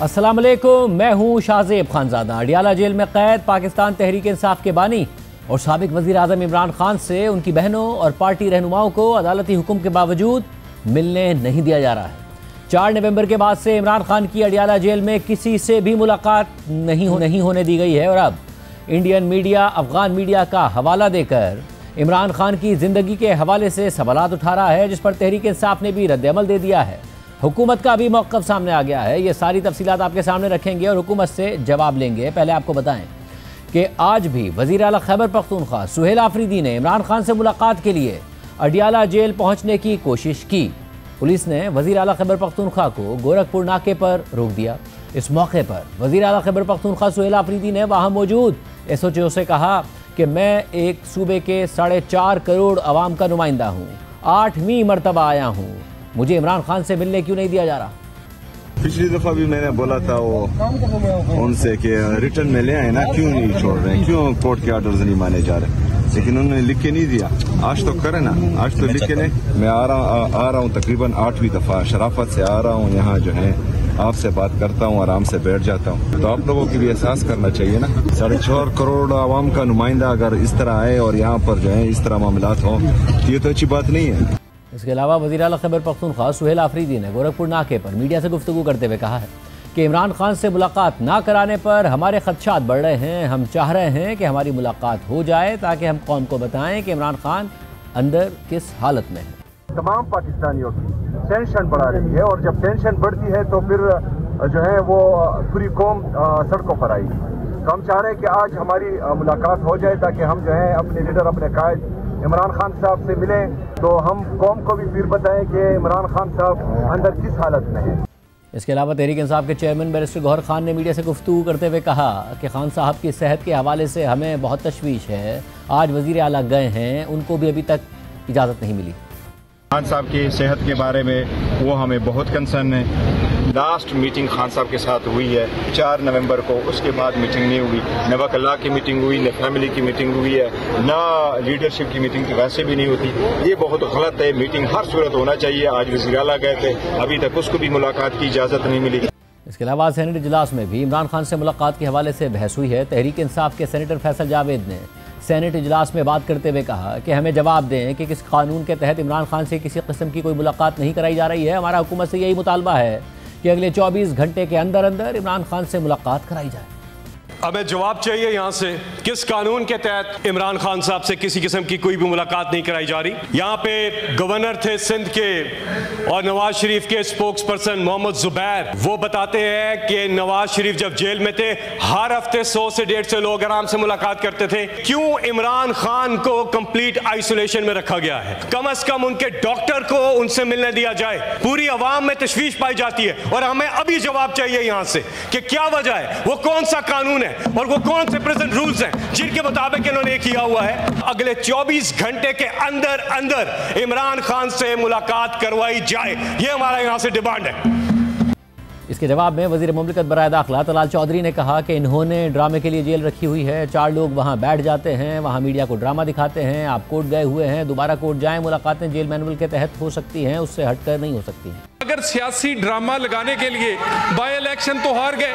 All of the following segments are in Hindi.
अस्सलाम वालेकुम, मैं हूँ शाहजेब खानजादा। अडियाला जेल में कैद पाकिस्तान तहरीक इंसाफ के बानी और साबिक वज़ीर आज़म इमरान खान से उनकी बहनों और पार्टी रहनुमाओं को अदालती हुक्म के बावजूद मिलने नहीं दिया जा रहा है। 4 नवंबर के बाद से इमरान खान की अडियाला जेल में किसी से भी मुलाकात नहीं होने दी गई है और अब इंडियन मीडिया अफगान मीडिया का हवाला देकर इमरान खान की ज़िंदगी के हवाले से सवालात उठा रहा है, जिस पर तहरीक इंसाफ ने भी रद्द-ए-अमल दे दिया है। हुकूमत का भी मौक़िफ़ सामने आ गया है। ये सारी तफसीलात आपके सामने रखेंगे और हुकूमत से जवाब लेंगे। पहले आपको बताएं कि आज भी वज़ीर आला खैबर पख्तूनख्वा सुहेल आफरीदी ने इमरान खान से मुलाकात के लिए अडियाला जेल पहुँचने की कोशिश की। पुलिस ने वज़ीर आला खैबर पख्तूनख्वा को गोरखपुर नाके पर रोक दिया। इस मौके पर वज़ीर आला खैबर पख्तूनख्वा सुहेल आफरीदी ने वहाँ मौजूद SHO से कहा कि मैं एक सूबे के 4.5 करोड़ आवाम का नुमाइंदा हूँ, 8वीं मरतबा आया हूँ, मुझे इमरान खान से मिलने क्यों नहीं दिया जा रहा। पिछली दफा भी मैंने बोला था वो उनसे कि रिटर्न में ले आए ना, क्यों नहीं छोड़ रहे हैं, क्यों कोर्ट के ऑर्डर्स नहीं माने जा रहे, लेकिन उन्होंने लिख के नहीं दिया। आज तो करें ना, आज तो लिख के लें। मैं आ रहा हूँ तकरीबन 8वीं दफा शराफत से आ रहा हूँ यहाँ, जो है आपसे बात करता हूँ, आराम से बैठ जाता हूँ। तो आप लोगों की भी एहसास करना चाहिए ना, 4.5 करोड़ आवाम का नुमाइंदा अगर इस तरह आए और यहाँ पर जो है इस तरह मामलात हों तो ये तो अच्छी बात नहीं है। इसके अलावा वज़ीर आला खैबर पख्तूनख्वा सुहेल आफरीदी ने गोरखपुर नाके पर मीडिया से गुफ्तगू करते हुए कहा है कि इमरान खान से मुलाकात ना कराने पर हमारे खदशात बढ़ रहे हैं। हम चाह रहे हैं कि हमारी मुलाकात हो जाए ताकि हम कौम को बताएं कि इमरान खान अंदर किस हालत में है। तमाम पाकिस्तानियों की टेंशन बढ़ा रही है और जब टेंशन बढ़ती है तो फिर जो है वो पूरी कौम सड़कों पर आएगी। तो हम चाह रहे हैं कि आज हमारी मुलाकात हो जाए ताकि हम जो है अपने लीडर अपने कायद इमरान खान साहब से मिलें, तो हम कौम को भी फिर बताएं कि इमरान खान साहब अंदर किस हालत में है। इसके अलावा तहरीक इंसाफ के चेयरमैन बैरिस्टर गौहर खान ने मीडिया से गुफ्तगू करते हुए कहा कि खान साहब की सेहत के हवाले से हमें बहुत तशवीश है। आज वज़ीर आला गए हैं, उनको भी अभी तक इजाज़त नहीं मिली। खान साहब की सेहत के बारे में वो हमें बहुत कंसर्न है। लास्ट मीटिंग खान साहब के साथ हुई है 4 नवंबर को, उसके बाद मीटिंग नहीं हुई, न वकला की मीटिंग हुई, न फैमिली की मीटिंग हुई है, न लीडरशिप की मीटिंग तो वैसे भी नहीं होती। ये बहुत गलत है, मीटिंग हर सूरत होना चाहिए। आज वज़ीर आला गए थे, अभी तक उसको भी मुलाकात की इजाज़त नहीं मिली। इसके अलावा सेनेट इजलास में भी इमरान खान से मुलाकात के हवाले से बहस हुई है। तहरीक इंसाफ के सेनेटर फैसल जावेद ने सेनेट इजलास में बात करते हुए कहा कि हमें जवाब दें कि किस कानून के तहत इमरान खान से किसी किस्म की कोई मुलाकात नहीं कराई जा रही है। हमारा हुकूमत से यही मुतालबा है कि अगले 24 घंटे के अंदर अंदर इमरान खान से मुलाकात कराई जाए। हमें जवाब चाहिए यहाँ से, किस कानून के तहत इमरान खान साहब से किसी किस्म की कोई भी मुलाकात नहीं कराई जा रही। यहाँ पे गवर्नर थे सिंध के और नवाज शरीफ के स्पोक्स पर्सन मोहम्मद जुबैर, वो बताते हैं कि नवाज शरीफ जब जेल में थे हर हफ्ते 100 से 150 लोग आराम से मुलाकात करते थे। क्यों इमरान खान को कंप्लीट आइसोलेशन में रखा गया है? कम अज कम उनके डॉक्टर को उनसे मिलने दिया जाए। पूरी अवाम में तशवीश पाई जाती है और हमें अभी जवाब चाहिए यहाँ से कि क्या वजह है, वो कौन सा कानून है और वो कौन से प्रेजेंट रूल्स हैं जिनके मुताबिक इन्होंने किया हुआ है। अगले 24 घंटे के अंदर अंदर इमरान खान से मुलाकात करवाई जाए, ये हमारा यहां से डिमांड है। इसके जवाब में वज़ीर मुमलिकत बराए दाखिला तलाल चौधरी ने कहा कि इन्होंने ड्रामे के लिए जेल रखी हुई है। 4 लोग वहां बैठ जाते हैं, वहां मीडिया को ड्रामा दिखाते हैं। आप कोर्ट गए हुए हैं, दोबारा कोर्ट जाएं। मुलाकातें जेल मैनुअल के तहत हो सकती हैं, उससे हटकर नहीं हो सकती हैं। अगर सियासी ड्रामा लगाने के लिए बाय इलेक्शन तो हार गए,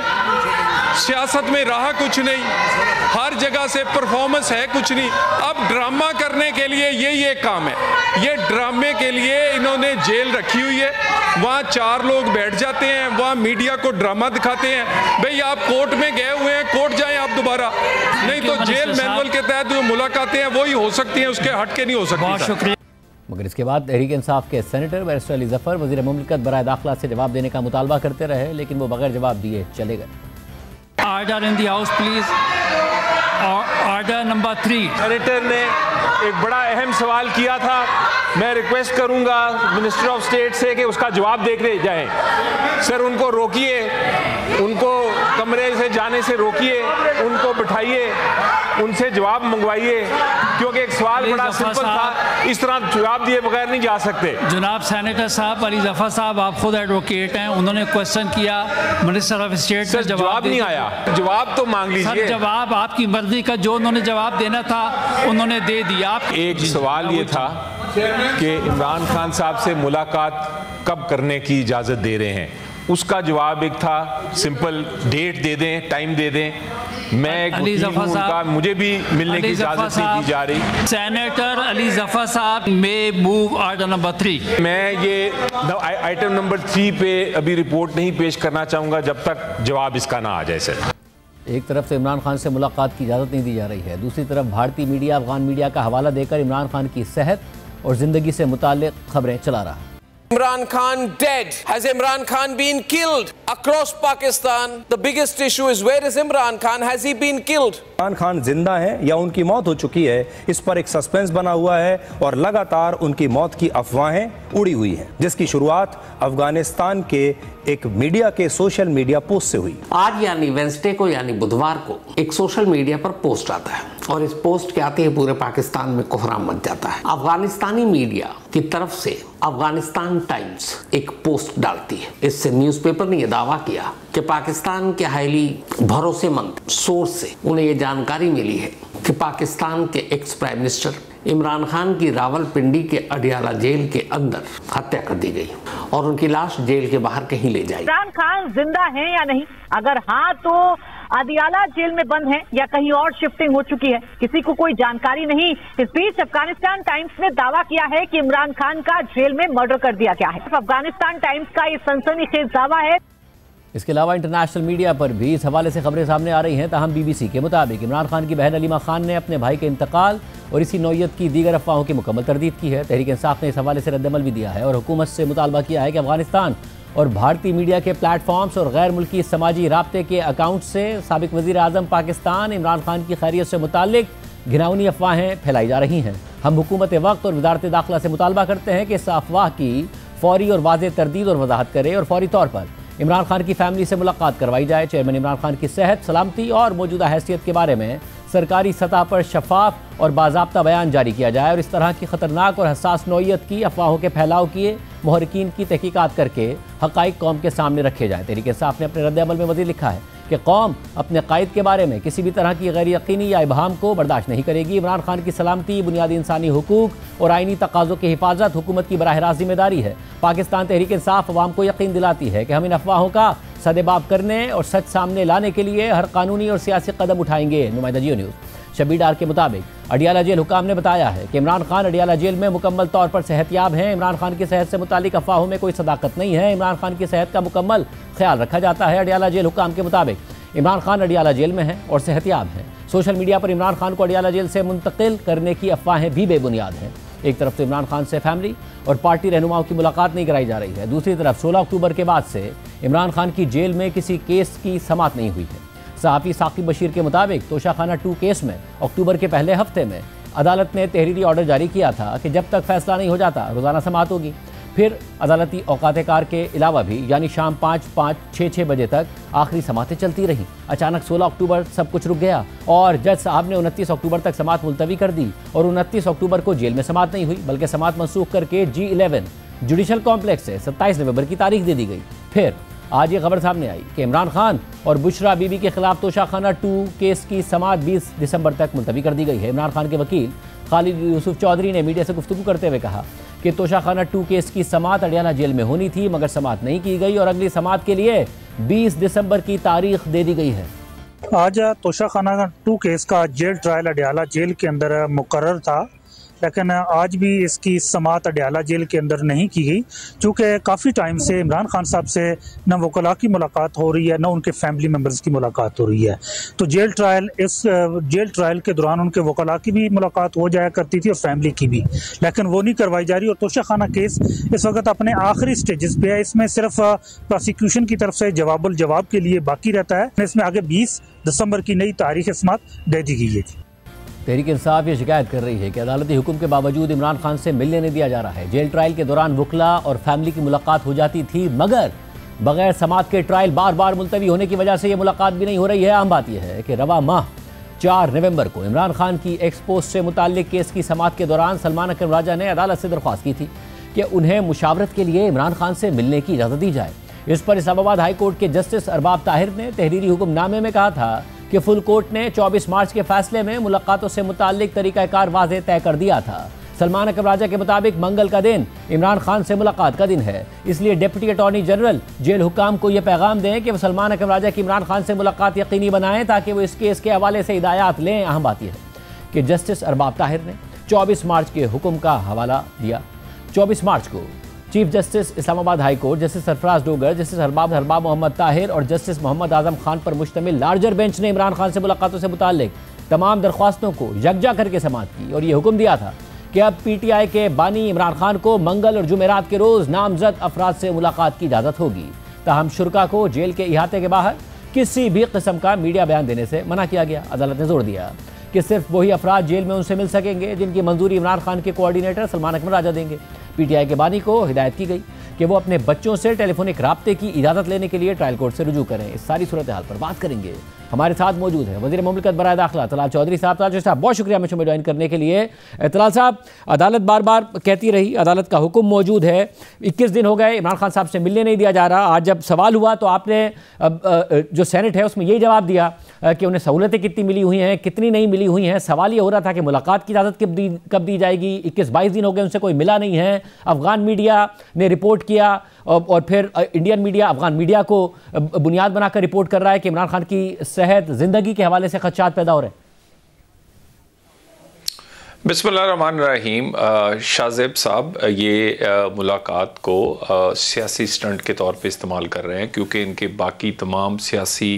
सियासत में रहा कुछ नहीं, हर जगह से परफॉर्मेंस है कुछ नहीं। अब ड्रामा करने के लिए यही एक काम है। ये ड्रामे के लिए इन्होंने जेल रखी हुई है, वहाँ 4 लोग बैठ जाते हैं, वहाँ मीडिया को ड्रामा दिखाते हैं। भाई आप कोर्ट में गए हुए हैं, कोर्ट जाएं आप दोबारा, नहीं तो जेल मैनुअल के तहत जो मुलाकातें हैं वही हो सकती हैं, उसके हट के नहीं हो सकती। बहुत शुक्रिया। मगर इसके बाद तहरीक इंसाफ के सेनेटर बैरिस्टर अली जफर वज़ीर मुमलिकत बराए दाखिला से जवाब देने का मुतालबा करते रहे, लेकिन वो बगैर जवाब दिए चले गए। Order in the house please. Order number 3। Senator ने एक बड़ा अहम सवाल किया था, मैं रिक्वेस्ट करूंगा मिनिस्टर ऑफ स्टेट से कि उसका जवाब देते जाएं। सर उनको रोकिए, उनको कमरे से जाने से रोकिए, उनको बिठाइए, उनसे जवाब मंगवाइए, क्योंकि एक सवाल बड़ा सिंपल था, इस तरह जवाब दिए बगैर नहीं जा सकते। जनाब सेनेटर साहब, अली जफर साहब, आप खुद एडवोकेट हैं, उन्होंने क्वेश्चन किया मिनिस्टर ऑफ स्टेट से, जवाब नहीं आया। जवाब तो मांग लीजिए। सर जवाब आपकी मर्जी का, जो उन्होंने जवाब देना था उन्होंने दे दिया। एक सवाल ये था कि इमरान खान साहब से मुलाकात कब करने की इजाज़त दे रहे हैं। उसका जवाब एक था सिंपल, डेट दे दें, टाइम दे दें। मैं अली जफर साहब, मुझे भी मिलने की इजाजत नहीं दी जा रही। सेनेटर अली जफर साहब में मूव आर्डर नंबर 3। मैं ये आइटम नंबर 3 पे अभी रिपोर्ट नहीं पेश करना चाहूँगा जब तक जवाब इसका ना आ जाए सर। एक तरफ से इमरान खान से मुलाकात की इजाज़त नहीं दी जा रही है, दूसरी तरफ भारतीय मीडिया अफगान मीडिया का हवाला देकर इमरान खान की सेहत और ज़िंदगी से मुताल्लिक़ खबरें चला रहा है। Imran Khan dead. Has Imran Khan been killed? Across Pakistan, the biggest issue is where is Imran Khan? Has he been killed? Imran Khan जिंदा हैं या उनकी मौत हो चुकी है, इस पर एक सस्पेंस बना हुआ है और लगातार उनकी मौत की अफवाहें उड़ी हुई हैं, जिसकी शुरुआत अफगानिस्तान के एक मीडिया के सोशल मीडिया पोस्ट से हुई। आज यानी वेंसडे को यानी बुधवार को एक सोशल मीडिया पर पोस्ट आता है और इस पोस्ट के आते ही पूरे पाकिस्तान में कोहराम मच जाता है। अफगानिस्तानी मीडिया की तरफ से अफगानिस्तान टाइम्स एक पोस्ट डालती है। इससे न्यूज़पेपर ने यह दावा किया कि पाकिस्तान के हाईली भरोसेमंद सोर्स से उन्हें यह जानकारी मिली है कि पाकिस्तान के ex prime minister Imran Khan की रावलपिंडी के अडियाला जेल के अंदर हत्या कर दी गई और उनकी लाश जेल के बाहर कहीं ले जाई। इमरान खान जिंदा है या नहीं, अगर हाँ तो अदियाला जेल में बंद है या कहीं और शिफ्टिंग हो चुकी है, किसी को कोई जानकारी नहीं। इस बीच अफगानिस्तान टाइम्स ने दावा किया है कि इमरान खान का जेल में मर्डर कर दिया गया है। अफगानिस्तान टाइम्स का ये सनसनीखेज दावा है। इसके अलावा इंटरनेशनल मीडिया पर भी इस हवाले से खबरें सामने आ रही हैं। ताहम बीबीसी के मुताबिक इमरान खान की बहन अलीमा खान ने अपने भाई के इंतकाल और इसी नौयत की दीगर अफवाहों की मुकम्मल तरदीद की है। तहरीक इंसाफ ने इस हवाले से रद्दअमल भी दिया है और हुकूमत से मुतालबा किया है कि अफगानिस्तान और भारतीय मीडिया के प्लेटफॉर्म्स और गैर मुल्की समाजी राब्ते के अकाउंट से साबिक वज़ीर आज़म पाकिस्तान इमरान खान की खैरियत से मुताल्लिक घिनौनी अफवाहें फैलाई जा रही हैं। हम हुकूमत वक्त और वज़ारत दाखिला से मुतालबा करते हैं कि इस अफवाह की फौरी और वाज़ेह तरदीद और वजाहत करे और फौरी तौर पर इमरान खान की फैमिली से मुलाकात करवाई जाए। चेयरमैन इमरान खान की सेहत, सलामती और मौजूदा हैसियत के बारे में सरकारी सतह पर शफाफ और बाज़ाब्ता बयान जारी किया जाए और इस तरह की ख़तरनाक और हसास नौयत की अफवाहों के फैलाव किए मुहर्रिकीन की तहकीकात करके हक़ाइक़ कौम के सामने रखे जाएँ। तहरीक इंसाफ ने अपने रद्द-ए-अमल में मज़ीद लिखा है कि कौम अपने कायद के बारे में किसी भी तरह की गैर यकीनी या इबहाम को बर्दाश्त नहीं करेगी। इमरान खान की सलामती, बुनियादी इंसानी हुकूक और आइनी तकाज़ों की हिफाजत हुकूमत की बराह रास्त जिम्मेदारी है। पाकिस्तान तहरीक इंसाफ अवाम को यकीन दिलाती है कि हम इन अफवाहों का सदेबाब करने और सच सामने लाने के लिए हर कानूनी और सियासी कदम उठाएंगे। नुमाइंदा जियो न्यूज़ शब्बीर डार के मुताबिक अडियाला जेल हुकाम ने बताया है कि इमरान खान अडियाला जेल में मुकम्मल तौर पर सेहतयाब हैं। इमरान खान की सेहत से मुतालिक अफवाहों में कोई सदाकत नहीं है। इमरान खान की सेहत का मुकम्मल ख्याल रखा जाता है। अडियाला जेल हुकाम के मुताबिक इमरान खान अडियाला जेल में हैं और सेहतयाब हैं। सोशल मीडिया पर इमरान खान को अडियाला जेल से मुंतकिल करने की अफवाहें भी बेबुनियाद हैं। एक तरफ तो इमरान खान से फैमिली और पार्टी रहनुमाओं की मुलाकात नहीं कराई जा रही है, दूसरी तरफ 16 अक्टूबर के बाद से इमरान खान की जेल में किसी केस की समाअत नहीं हुई है। सहाफ़ी साकिब बशीर के मुताबिक तोशाखाना 2 केस में अक्टूबर के पहले हफ्ते में अदालत ने तहरीरी ऑर्डर जारी किया था कि जब तक फैसला नहीं हो जाता रोज़ाना समाअत होगी। फिर अदालती औकात-ए-कार के अलावा भी यानी शाम 5, 6 बजे तक आखिरी समाअतें चलती रहीं। अचानक 16 अक्टूबर सब कुछ रुक गया और जज साहब ने 29 अक्टूबर तक समाअत मुलतवी कर दी और 29 अक्टूबर को जेल में समाअत नहीं हुई बल्कि समाअत मनसूख करके G11 जुडिशल कॉम्प्लेक्स से 27 नवंबर की तारीख दे दी गई। फिर आज ये खबर सामने आई कि इमरान खान और बुशरा बीबी के खिलाफ तोशाखाना 2 केस की समाअत 20 दिसंबर तक मुलतवी कर दी गई है। इमरान खान के वकील खालिद यूसुफ चौधरी ने मीडिया से गुफ्तगू करते हुए कहा कि तोशाखाना 2 केस की समाअत अडियाला जेल में होनी थी मगर समाअत नहीं की गई और अगली समाअत के लिए 20 दिसंबर की तारीख दे दी गई है। आज तोशाखाना 2 केस का जेल ट्रायल अडियाला जेल के अंदर मुकर्रर था, लेकिन आज भी इसकी समाअत अडियाला जेल के अंदर नहीं की गई चूँकि काफ़ी टाइम से इमरान खान साहब से न वकला की मुलाकात हो रही है न उनके फैमिली मेम्बर्स की मुलाकात हो रही है। तो जेल ट्रायल के दौरान उनके वकला की भी मुलाकात हो जाया करती थी और फैमिली की भी, लेकिन वो नहीं करवाई जा रही। और तोशाखाना केस इस वक्त अपने आखिरी स्टेजेस पे है। इसमें सिर्फ प्रोसिक्यूशन की तरफ से जवाब के लिए बाकी रहता है। इसमें आगे 20 दिसंबर की नई तारीख समाअत दे दी गई है। तहरीक इंसाफ ये शिकायत कर रही है कि अदालती हुक्म के बावजूद इमरान खान से मिलने नहीं दिया जा रहा है। जेल ट्रायल के दौरान वकला और फैमिली की मुलाकात हो जाती थी मगर बगैर समाअत के ट्रायल बार बार मुलतवी होने की वजह से ये मुलाकात भी नहीं हो रही है। आम बात यह है कि रवा माह 4 नवंबर को इमरान खान की एक्सपोस्ट से मुताल्लिक केस की समाअत के दौरान सलमान अकरम राजा ने अदालत से दरख्वास्त की थी कि उन्हें मुशावरत के लिए इमरान खान से मिलने की इजाज़त दी जाए। इस पर इस्लामाबाद हाई कोर्ट के जस्टिस अरबाब ताहिर ने तहरीरी हुक्मनामे में कहा था कि फुल कोर्ट ने 24 मार्च के फैसले में मुलाकातों से मुताल्लिक तरीक़ाकार वाज़ेह तय कर दिया था। सलमान अकबर राजा के मुताबिक मंगल का दिन इमरान खान से मुलाकात का दिन है, इसलिए डिप्टी अटॉर्नी जनरल जेल हुकाम को यह पैगाम दें कि वह सलमान अकबर राजा की इमरान खान से मुलाकात यकीनी बनाएं ताकि वो इस केस के हवाले से हिदायत लें। अहम बात यह है कि जस्टिस अरबाब ताहिर ने 24 मार्च के हुक्म का हवाला दिया। 24 मार्च को chief justice Islamabad high court justice Sarfaraz Dogar, justice Arbab Mohammad Tahir और जस्टिस मोहम्मद आजम खान पर मुश्तमिल लार्जर बेंच ने इमरान खान से मुलाकातों से मुताल्लिक तमाम दरख्वास्तों को यकजा करके समाअत की और ये हुक्म दिया था कि अब PTI के बानी इमरान खान को मंगल और जुमेरात के रोज़ नामजद अफराद से मुलाकात की इजाज़त होगी। ताहम शुरका को जेल के इहाते के बाहर किसी भी किस्म का मीडिया बयान देने से मना किया गया। अदालत ने जोर दिया कि सिर्फ वही अफराद जेल में उनसे मिल सकेंगे जिनकी मंजूरी इमरान खान के कोऑर्डिनेटर सलमान अकबर राजा देंगे। PTI के बानी को हिदायत की गई कि वो अपने बच्चों से टेलीफोनिक राब्ते की इजाज़त लेने के लिए ट्रायल कोर्ट से रुजू करें। इस सारी सूरत हाल पर बात करेंगे। हमारे साथ मौजूद है वज़ीर मुमलिकत बराए दाखिला तलाल चौधरी साहब। बहुत शुक्रिया मुझे ज्वाइन करने के लिए। तलाल साहब, अदालत बार बार कहती रही, अदालत का हुक्म मौजूद है, 21 दिन हो गए इमरान खान साहब से मिलने नहीं दिया जा रहा। आज जब सवाल हुआ तो आपने जो सेनेट है उसमें यही जवाब दिया कि उन्हें सहूलतें कितनी मिली हुई हैं, कितनी नहीं मिली हुई हैं। सवाल ये हो रहा था कि मुलाकात की इजाज़त कब दी जाएगी। 21-22 दिन हो गए, उनसे कोई मिला नहीं है। अफगान मीडिया ने रिपोर्ट किया और फिर इंडियन मीडिया अफगान मीडिया को बुनियाद बनाकर रिपोर्ट कर रहा है कि इमरान खान की सेहत, जिंदगी के हवाले से खदशात पैदा हो रहे हैं। बिस्मिल्लाहिर्रहमानिर्रहीम। शाहजेब साहब ये मुलाकात को सियासी स्टंट के तौर पे इस्तेमाल कर रहे हैं क्योंकि इनके बाकी तमाम सियासी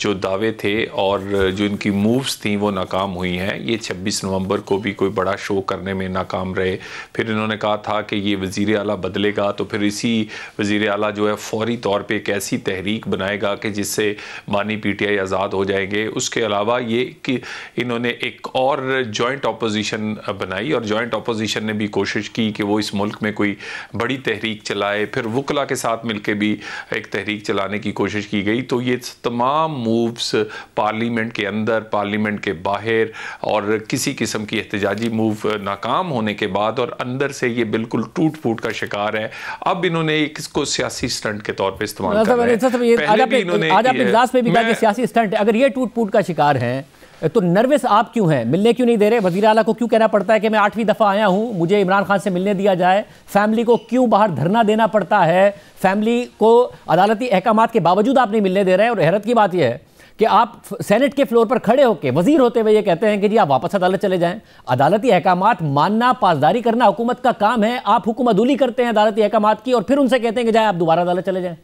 जो दावे थे और जो इनकी मूव्स थी वो नाकाम हुई हैं। ये 26 नवंबर को भी कोई बड़ा शो करने में नाकाम रहे। फिर इन्होंने कहा था कि ये वज़ीर आला बदलेगा, तो फिर इसी वज़ीर आला जो है फौरी तौर पे एक ऐसी तहरीक बनाएगा कि जिससे बानी PTI आज़ाद हो जाएंगे। उसके अलावा ये कि इन्होंने एक और जॉइंट अपोजिशन बनाई और जॉइंट अपोजिशन ने भी कोशिश की कि वो इस मुल्क में कोई बड़ी तहरीक चलाए। फिर वकला के साथ मिलकर भी एक तहरीक चलाने की कोशिश की गई। तो ये तमाम मूव्स पार्लियामेंट के अंदर, पार्लियामेंट के बाहर और किसी किस्म की एहतजाजी मूव नाकाम होने के बाद और अंदर से ये बिल्कुल टूट फूट का शिकार है। अब इन्होंने इसको सियासी स्टंट के तौर पे इस्तेमाल कर रहे हैं। आज आपने इजलास में भी कहा कि सियासी स्टंट है। अगर ये टूट फूट का शिकार है तो नर्वस आप क्यों हैं? मिलने क्यों नहीं दे रहे? वज़ीर आला को क्यों कहना पड़ता है कि मैं 8वीं दफ़ा आया हूं, मुझे इमरान खान से मिलने दिया जाए? फैमिली को क्यों बाहर धरना देना पड़ता है? फैमिली को अदालती अहकामात के बावजूद आप नहीं मिलने दे रहे हैं। और हैरत की बात यह है कि आप सेनेट के फ्लोर पर खड़े होकर वजीर होते हुए ये कहते हैं कि जी आप वापस अदालत चले जाएं। अदालती अहकामात मानना, पासदारी करना हुकूमत का काम है। आप हुक्म अदूली करते हैं अदालती अहकामात की और फिर उनसे कहते हैं कि जाए आप दोबारा अदालत चले जाएं।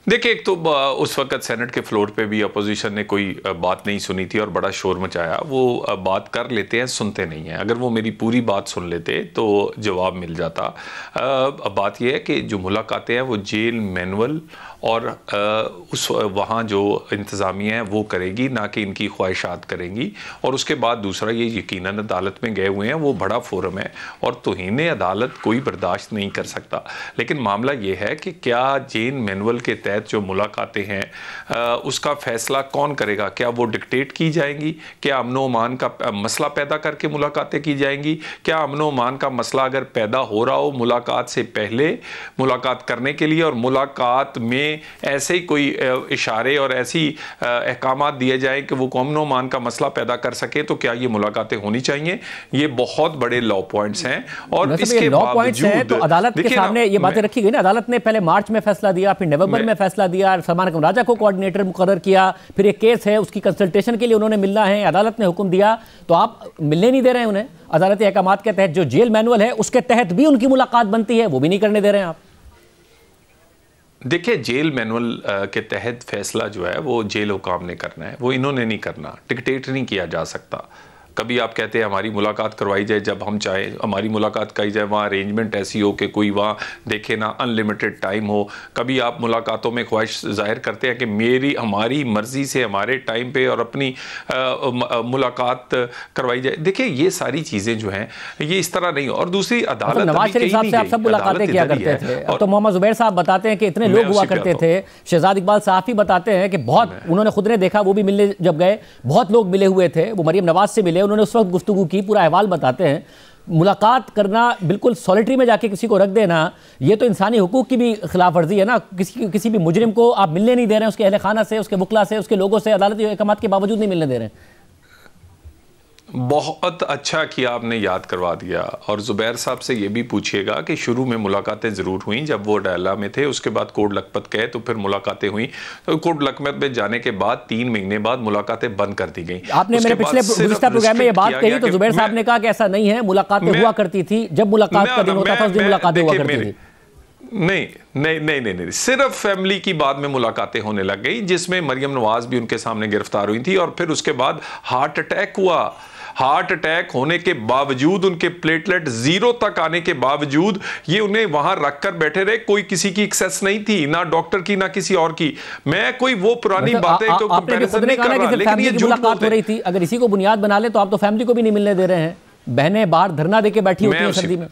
देखिए, एक तो उस वक्त सेनेट के फ्लोर पे भी अपोजिशन ने कोई बात नहीं सुनी थी और बड़ा शोर मचाया। वो बात कर लेते हैं, सुनते नहीं हैं। अगर वो मेरी पूरी बात सुन लेते तो जवाब मिल जाता। बात यह है कि जो मुलाकातें हैं वो जेल मैनुअल और उस वहाँ जो इंतज़ामिया है वो करेगी, ना कि इनकी ख्वाहिशात करेंगी। और उसके बाद दूसरा ये यकीनन अदालत में गए हुए हैं, वो बड़ा फोरम है और तौहीन अदालत कोई बर्दाश्त नहीं कर सकता। लेकिन मामला ये है कि क्या जेल मैनुअल के तहत जो मुलाकातें हैं उसका फ़ैसला कौन करेगा? क्या वो डिक्टेट की जाएंगी? क्या अमन अमान का मसला पैदा करके मुलाकातें की जाएंगी? क्या अमन अमान का मसला अगर पैदा हो रहा हो मुलाकात से पहले, मुलाकात करने के लिए और मुलाकात में ऐसे ही कोई इशारे और ऐसी अहकामात दिए जाएं कि वो अमन अमान का मसला पैदा कर सके, तो क्या ये मुलाकातें होनी चाहिए? ये बहुत बड़े लॉ पॉइंट्स हैं। और इसके बावजूद तो अदालत के सामने ये बातें रखी गई ना। अदालत ने पहले मार्च में फैसला दिया, फिर नवंबर में फैसला दिया, सलमान अकबर राजा को कोऑर्डिनेटर मुकर्रर किया, फिर एक केस है उसकी कंसल्टेशन के लिए उन्होंने मिलना है, अदालत ने हुक्म दिया, तो आप मिलने नहीं दे रहे हैं उन्हें। अदालती अहकामात के तहत जो जेल मैनुअल है उसके तहत भी उनकी मुलाकात बनती है, वो भी नहीं करने दे रहे हैं आप। देखिए, जेल मैनुअल के तहत फैसला जो है वो जेल हुकाम ने करना है, वो इन्होंने नहीं करना। डिक्टेट नहीं किया जा सकता। कभी आप कहते हैं हमारी मुलाकात करवाई जाए, जब हम चाहें हमारी मुलाकात कराई जाए, वहाँ अरेंजमेंट ऐसी हो कि कोई वहाँ देखे ना, अनलिमिटेड टाइम हो। कभी आप मुलाकातों में ख्वाहिश जाहिर करते हैं कि हमारी मर्ज़ी से हमारे टाइम पे और अपनी मुलाकात करवाई जाए। देखिए, ये सारी चीज़ें जो हैं ये इस तरह नहीं। और दूसरी अदालत नवाज शरीफ साहब से आप सब मुलाकातें किया करते थे। और तो मोहम्मद जुबैर साहब बताते हैं कि इतने लोग हुआ करते थे। शहजाद इकबाल साहब भी बताते हैं कि बहुत, उन्होंने खुद ने देखा, वो भी मिलने जब गए बहुत लोग मिले हुए थे। वो मरियम नवाज से मिले, उन्होंने उस वक्त गुफ्तगू की, पूरा अहवाल बताते हैं। मुलाकात करना बिल्कुल सॉलिटरी में जाके किसी को रख देना, ये तो इंसानी हुकूक की भी खिलाफ वर्जी है ना। किसी भी मुजरिम को आप मिलने नहीं दे रहे हैं, उसके अहले खाना से, उसके वकला से, उसके लोगों से, अदालती अहकामात के बावजूद नहीं मिलने दे रहे हैं। बहुत अच्छा किया आपने याद करवा दिया। और जुबैर साहब से ये भी पूछिएगा कि शुरू में मुलाकातें ज़रूर हुई जब वो डायला में थे, उसके बाद कोट लखपत गए तो फिर मुलाकातें हुई। तो कोट लखपत में जाने के बाद 3 महीने बाद मुलाकातें बंद कर दी गई। आपने मेरे पिछले प्रोग्राम में ये बात कही तो जुबैर साहब ने कहा कि ऐसा नहीं है, मुलाकातें हुआ करती थी, जब मुलाकात का दिन होता था उस दिन मुलाकातें हुआ करती थी। नहीं, सिर्फ फैमिली की बाद में मुलाकातें होने लग गई, जिसमें मरियम नवाज भी उनके सामने गिरफ्तार हुई थी और फिर उसके बाद हार्ट अटैक हुआ। हार्ट अटैक होने के बावजूद, उनके प्लेटलेट 0 तक आने के बावजूद ये उन्हें वहां रखकर बैठे रहे। कोई किसी की एक्सेस नहीं थी, ना डॉक्टर की ना किसी और की। मैं कोई वो पुरानी बातें को कंपैरिजन नहीं कर रहा, लेकिन ये झूठ मुलाकात हो रही थी। अगर इसी को बुनियाद बना ले तो आप तो फैमिली को भी नहीं मिलने दे रहे हैं। बहनें बाहर धरना देके बैठी होती हैं सर्दी में।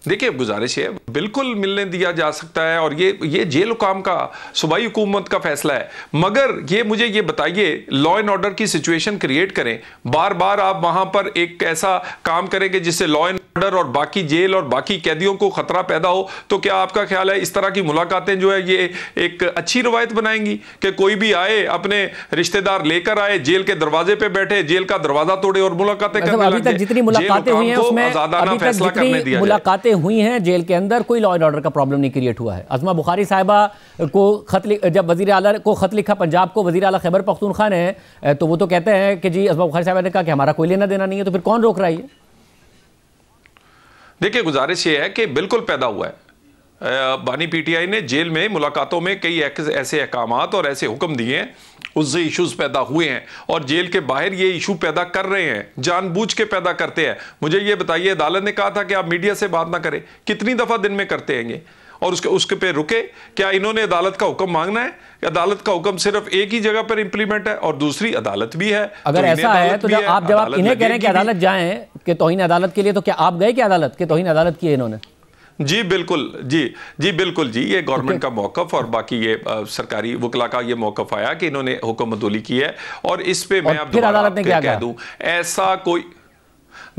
देखिए, गुजारिश है, बिल्कुल मिलने दिया जा सकता है और ये जेल हुकाम का, सूबाई हुकूमत का फैसला है। मगर ये मुझे ये बताइए, लॉ एंड ऑर्डर की सिचुएशन क्रिएट करें, बार बार आप वहां पर एक ऐसा काम करेंगे जिससे लॉ एंड ऑर्डर और बाकी जेल और बाकी कैदियों को खतरा पैदा हो, तो क्या आपका ख्याल है इस तरह की मुलाकातें जो है ये एक अच्छी रवायत बनाएंगी कि कोई भी आए, अपने रिश्तेदार लेकर आए, जेल के दरवाजे पे बैठे, जेल का दरवाजा तोड़े और मुलाकातें करने लगे? अभी तक जितनी मुलाकातें हुई हैं उसमें मुलाकातें हुई हैं जेल के अंदर, कोई लॉ एंड ऑर्डर का प्रॉब्लम नहीं क्रिएट हुआ है। अज़मा बुखारी साहिबा को जब वज़ीर आला को खत लिखा पंजाब को वज़ीर आला खैबर पख्तूनख्वा ने, तो वो तो कहते हैं कि जी अज़मा बुखारी साहिबा ने कहा कि हमारा कोई लेना देना नहीं है, तो फिर कौन रोक रहा है? देखिए, गुजारिश ये है कि बिल्कुल पैदा हुआ है। बानी पीटीआई ने जेल में मुलाकातों में कई ऐसे अहकामात और ऐसे हुक्म दिए हैं, उससे इश्यूज पैदा हुए हैं और जेल के बाहर ये इशू पैदा कर रहे हैं, जानबूझ के पैदा करते हैं। मुझे ये बताइए, अदालत ने कहा था कि आप मीडिया से बात ना करें, कितनी दफा दिन में करते हैं ये? और उसके पे रुके? क्या इन्होंने अदालत का हुक्म मांगना है? अदालत का हुक्म सिर्फ एक ही जगह पर इंप्लीमेंट है और दूसरी अदालत भी है। अगर ऐसा है तो जब आप इन्हें कह रहे हैं कि अदालत जाएं कि तौहीन अदालत के लिए, तो क्या आप गए कि अदालत के तौहीन अदालत की इन्होंने? जी बिल्कुल, जी बिल्कुल जी, ये गवर्नमेंट का मौकफ और बाकी ये सरकारी वकला का ये मौकफ आया कि इन्होंने हुक्म अदोली की है। और इस पे मैं अब कह दूं,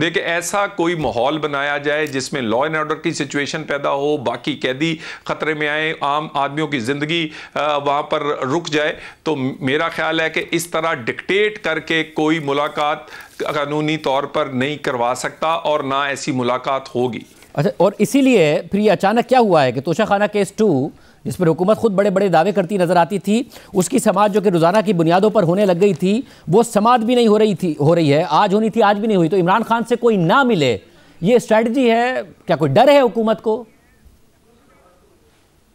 ऐसा कोई माहौल बनाया जाए जिसमें लॉ एंड ऑर्डर की सिचुएशन पैदा हो, बाकी कैदी खतरे में आए, आम आदमियों की जिंदगी वहां पर रुक जाए, तो मेरा ख्याल है कि इस तरह डिक्टेट करके कोई मुलाकात कानूनी तौर पर नहीं करवा सकता और ना ऐसी मुलाकात होगी। अच्छा, और इसीलिए फिर ये अचानक क्या हुआ है कि तोशाखाना केस 2, जिस पर हुकूमत खुद बड़े बड़े दावे करती नजर आती थी, उसकी समाअत जो कि रोजाना की बुनियादों पर होने लग गई थी, वो समाअत भी नहीं हो रही है। आज होनी थी, आज भी नहीं हुई। तो इमरान खान से कोई ना मिले, ये स्ट्रेटजी है क्या? कोई डर है हुकूमत को?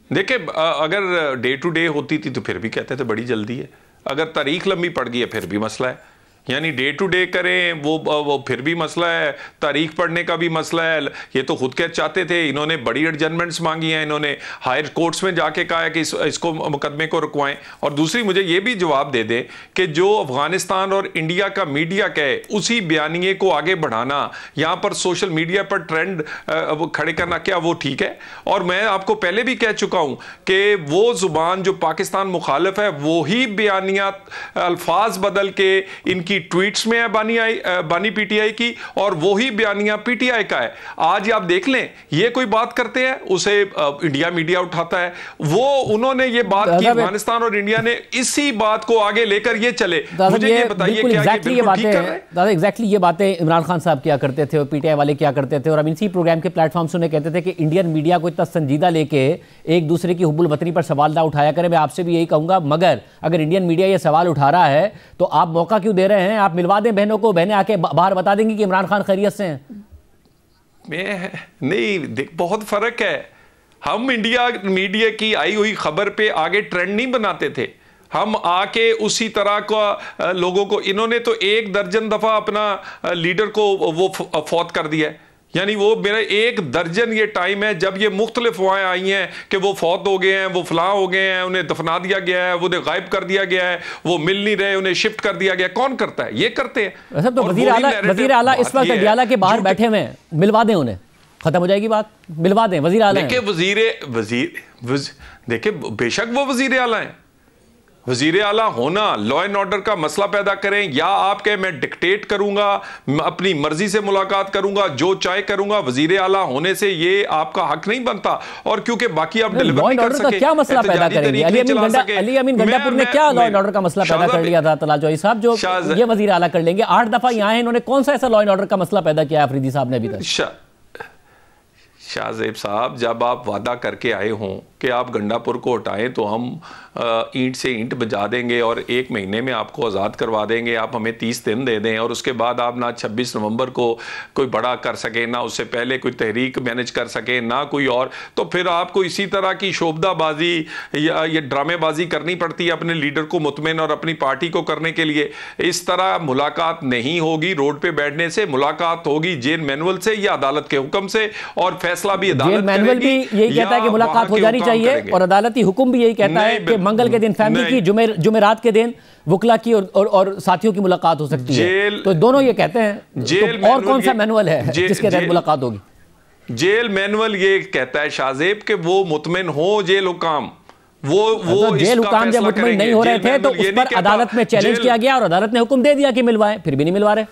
देखिए, अगर डे टू डे होती थी तो फिर भी कहते थे बड़ी जल्दी है, अगर तारीख लंबी पड़ गई है फिर भी मसला है। यानी डे टू डे करें वो फिर भी मसला है, तारीख पढ़ने का भी मसला है। ये तो खुद के चाहते थे, इन्होंने बड़ी एडजमेंट्स मांगी हैं, इन्होंने हायर कोर्ट्स में जाके कहा है कि इसको मुकदमे को रुकवाएं। और दूसरी मुझे ये भी जवाब दे दें कि जो अफगानिस्तान और इंडिया का मीडिया कहे उसी बयानिए को आगे बढ़ाना, यहाँ पर सोशल मीडिया पर ट्रेंड खड़े करना, क्या वो ठीक है? और मैं आपको पहले भी कह चुका हूँ कि वो जुबान जो पाकिस्तान मुखालिफ है वही बयानिया अल्फाज बदल के इनकी ट्वीट्स में है बानी पीटीआई की, और वही बयानिया पीटीआई का है। आज आप देख लें, ये कोई बात करते हैं उसे इंडिया मीडिया उठाता है। वो उन्होंने ये बात की, अफगानिस्तान और इंडिया ने इसी बात को आगे लेकर ये चले। मुझे ये बताइए क्या ये बिल्कुल ठीक कर रहे हैं? दादा, एग्जैक्टली ये बातें इमरान खान साहब क्या करते थे और पीटीआई वाले क्या करते थे, और अब इसी प्रोग्राम के प्लेटफॉर्म से उन्हें कहते थे कि इंडियन मीडिया को इतना संजीदा लेके एक दूसरे की हुब्बुल वतनी पर सवाल ना उठाया करें। मैं आपसे भी यही कहूंगा, मगर अगर इंडियन मीडिया ये सवाल उठा रहा है तो आप मौका क्यों दे रहे हैं? आप मिलवा दें बहनों को, बहनें आके बाहर बता देंगी कि इमरान खान खैरियत से हैं। नहीं, बहुत फर्क है। हम इंडिया मीडिया की आई हुई खबर पे आगे ट्रेंड नहीं बनाते थे, हम आके उसी तरह का लोगों को, इन्होंने तो 1 दर्जन दफा अपना लीडर को वो फौत कर दिया है। यानी वो मेरा 1 दर्जन ये टाइम है जब ये मुख्तलिफ अफवाहें आई हैं कि वो फौत हो गए हैं, वो फलां हो गए हैं, उन्हें दफना दिया गया है, उन्हें गायब कर दिया गया है, वो मिल नहीं रहे, उन्हें शिफ्ट कर दिया गया। कौन करता है? ये करते हैं। तो वजीर आला इस वक्त अडियाला के बाहर बैठे हुए हैं, मिलवा दें उन्हें, खत्म हो जाएगी बात। मिलवा दें वजीर आला। देखिए, देखिए बेशक वो वजीर आला है, वजीर आला होना, लॉ एंड ऑर्डर का मसला पैदा करें, या आप कहें मैं डिक्टेट करूंगा, अपनी मर्जी से मुलाकात करूंगा, जो चाहे करूंगा। वजीर आला होने से ये आपका हक नहीं बनता। और क्योंकि बाकी आप डिलीवर नहीं कर सके, क्या मसला पैदा करेंगे? अली अमीन गंडापुर ने क्या लॉ एंड ऑर्डर का मसला पैदा कर लिया था तलाल जोई साहब, जो ये वजीर आला कर लेंगे? 8 दफा यहाँ है, इन्होंने कौन सा ऐसा लॉ एंड ऑर्डर का मसला पैदा किया अफरीदी साहब ने अभी तक? शाहजेब साहब, जब आप वादा करके आए हों कि आप गंडापुर को हटाएं तो हम ईंट से ईंट बजा देंगे और 1 महीने में आपको आज़ाद करवा देंगे, आप हमें 30 दिन दे दें, और उसके बाद आप ना 26 नवंबर को कोई बड़ा कर सके, ना उससे पहले कोई तहरीक मैनेज कर सके, ना कोई और, तो फिर आपको इसी तरह की शोबदाबाजी या ये ड्रामेबाजी करनी पड़ती है अपने लीडर को मुतमिन और अपनी पार्टी को करने के लिए। इस तरह मुलाकात नहीं होगी रोड पे बैठने से, मुलाकात होगी जेल मैनुअल से या अदालत के हुक्म से, और फैसला भी अदालत करेगी। मैनुअल भी यही कहता है कि मुलाकात हो जानी चाहिए, और अदालती हुक्म भी यही कहता है कि मंगल के दिन फैमिली की, जुमेरात के दिन वकला की और साथियों की मुलाकात हो सकती है। तो दोनों ये कहते हैं, तो और कौन सा मैनुअल है जिसके तहत मुलाकात होगी? जेल मैनुअल ये कहता है शाहजेब कि वो मुतमिन हो जेल हुकाम, वो जेल हुकाम जब मुतमिन नहीं हो रहे थे तो उस पर अदालत में चैलेंज किया गया और अदालत ने हुक्म दे दिया कि मिलवाएं, फिर भी नहीं मिलवा रहे।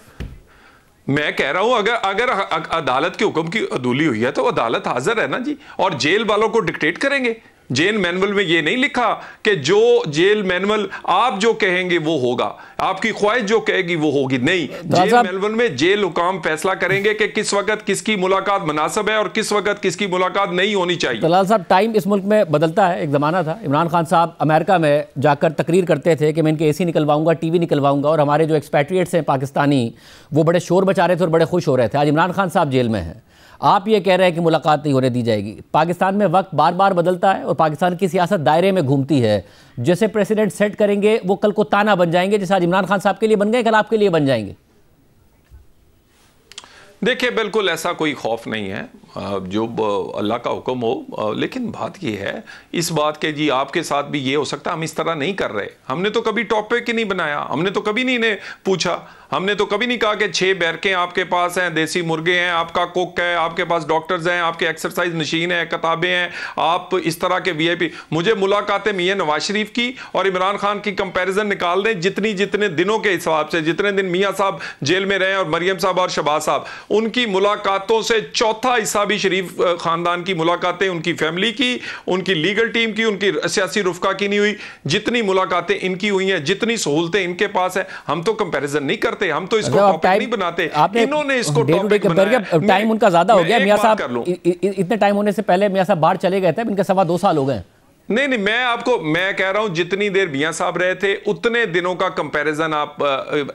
मैं कह रहा हूं अगर अदालत के हुक्म की अदूली हुई है तो अदालत हाजिर है ना जी, और जेल वालों को डिक्टेट करेंगे। जेल मैनुअल में ये नहीं लिखा कि जो जेल मैनुअल आप जो कहेंगे वो होगा, आपकी ख्वाहिश जो कहेगी वो होगी, नहीं, जेल मैनुअल में जेल हुकाम फैसला करेंगे कि किस वक्त किसकी मुलाकात मुनासिब है और किस वक्त किसकी मुलाकात नहीं होनी चाहिए। तलाल साहब, टाइम इस मुल्क में बदलता है। एक ज़माना था इमरान खान साहब अमेरिका में जाकर तकरीर करते थे कि मैं इनके AC निकलवाऊंगा, TV निकलवाऊंगा, और हमारे जो एक्सपैट्रिएट्स हैं पाकिस्तानी वो बड़े शोर मचा रहे थे और बड़े खुश हो रहे थे। आज इमरान खान साहब जेल में हैं, आप ये कह रहे हैं कि मुलाकात नहीं होने दी जाएगी। पाकिस्तान में वक्त बार बार बदलता है और पाकिस्तान की सियासत दायरे में घूमती है। जैसे प्रेसिडेंट सेट करेंगे वो कल को ताना बन जाएंगे, जैसे आज इमरान खान साहब के लिए बन गए, कल आपके लिए बन जाएंगे। देखिए, बिल्कुल ऐसा कोई खौफ नहीं है, जो अल्लाह का हुक्म हो। लेकिन बात यह है इस बात के, जी आपके साथ भी ये हो सकता है हम इस तरह नहीं कर रहे, हमने तो कभी टॉपिक ही नहीं बनाया, हमने तो कभी नहीं इन्हें पूछा, हमने तो कभी नहीं कहा कि 6 बैरकें आपके पास हैं, देसी मुर्गे हैं, आपका कुक है, आपके पास डॉक्टर्स हैं, आपके एक्सरसाइज मशीन है, किताबें हैं, आप इस तरह के VIP। मुझे मुलाकातें मियां नवाज शरीफ की और इमरान खान की कंपैरिजन निकाल दें, जितने दिनों के हिसाब से, जितने दिन मियां साहब जेल में रहे और मरियम साहब और शहबाज साहब, उनकी मुलाकातों से चौथा हिस्सा भी शरीफ खानदान की मुलाकातें, उनकी फैमिली की, उनकी लीगल टीम की, उनकी सियासी रुफका की नहीं हुई। जितनी मुलाकातें इनकी हुई हैं, जितनी सहूलतें इनके पास है, हम तो कंपैरिजन नहीं करते, हम तो इसको टॉपिक नहीं बनाते, इन्होंने इसको टॉपिक बनाया। टाइम उनका ज्यादा हो गया। मियां साहब इतने टाइम होने से पहले मियां साहब बाहर चले गए थे, इनके 2.25 साल हो गए। नहीं, मैं कह रहा हूं जितनी देर मियां साहब रहे थे उतने दिनों का कंपैरिजन आप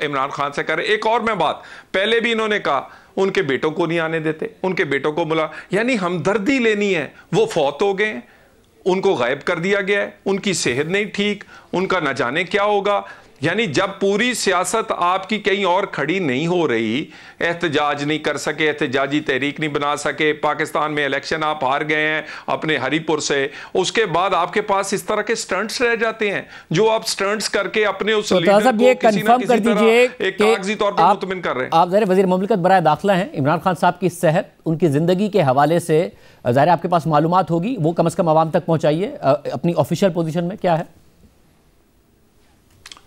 इमरान खान से करें। एक और मैं बात, पहले भी इन्होंने कहा उनके बेटों को नहीं आने देते, उनके बेटों को बुला, यानी हमदर्दी लेनी है, वो फौत हो गए, उनको गायब कर दिया गया है, उनकी सेहत नहीं ठीक, उनका न जाने क्या होगा। यानी जब पूरी सियासत आपकी कहीं और खड़ी नहीं हो रही, एहतजाज नहीं कर सके, एहतजाजी तहरीक नहीं बना सके, पाकिस्तान में इलेक्शन आप हार गए हैं अपने हरीपुर से, उसके बाद आपके पास इस तरह के स्टंट्स रह जाते हैं जो आप स्टंट्स करके अपने उस लीडर को किसी ना किसी तरह एक कागजी तौर पर मुतमिन कर रहे हैं। आप ज़ाहिर वज़ीर मुमलिकत बराए दाखिला हैं, इमरान खान साहब की सेहत, उनकी ज़िंदगी के हवाले से ज़ाहिर आपके पास मालूमात होगी, वो कम से कम आवाम तक पहुँचाइए। अपनी ऑफिशियल पोजीशन में क्या है?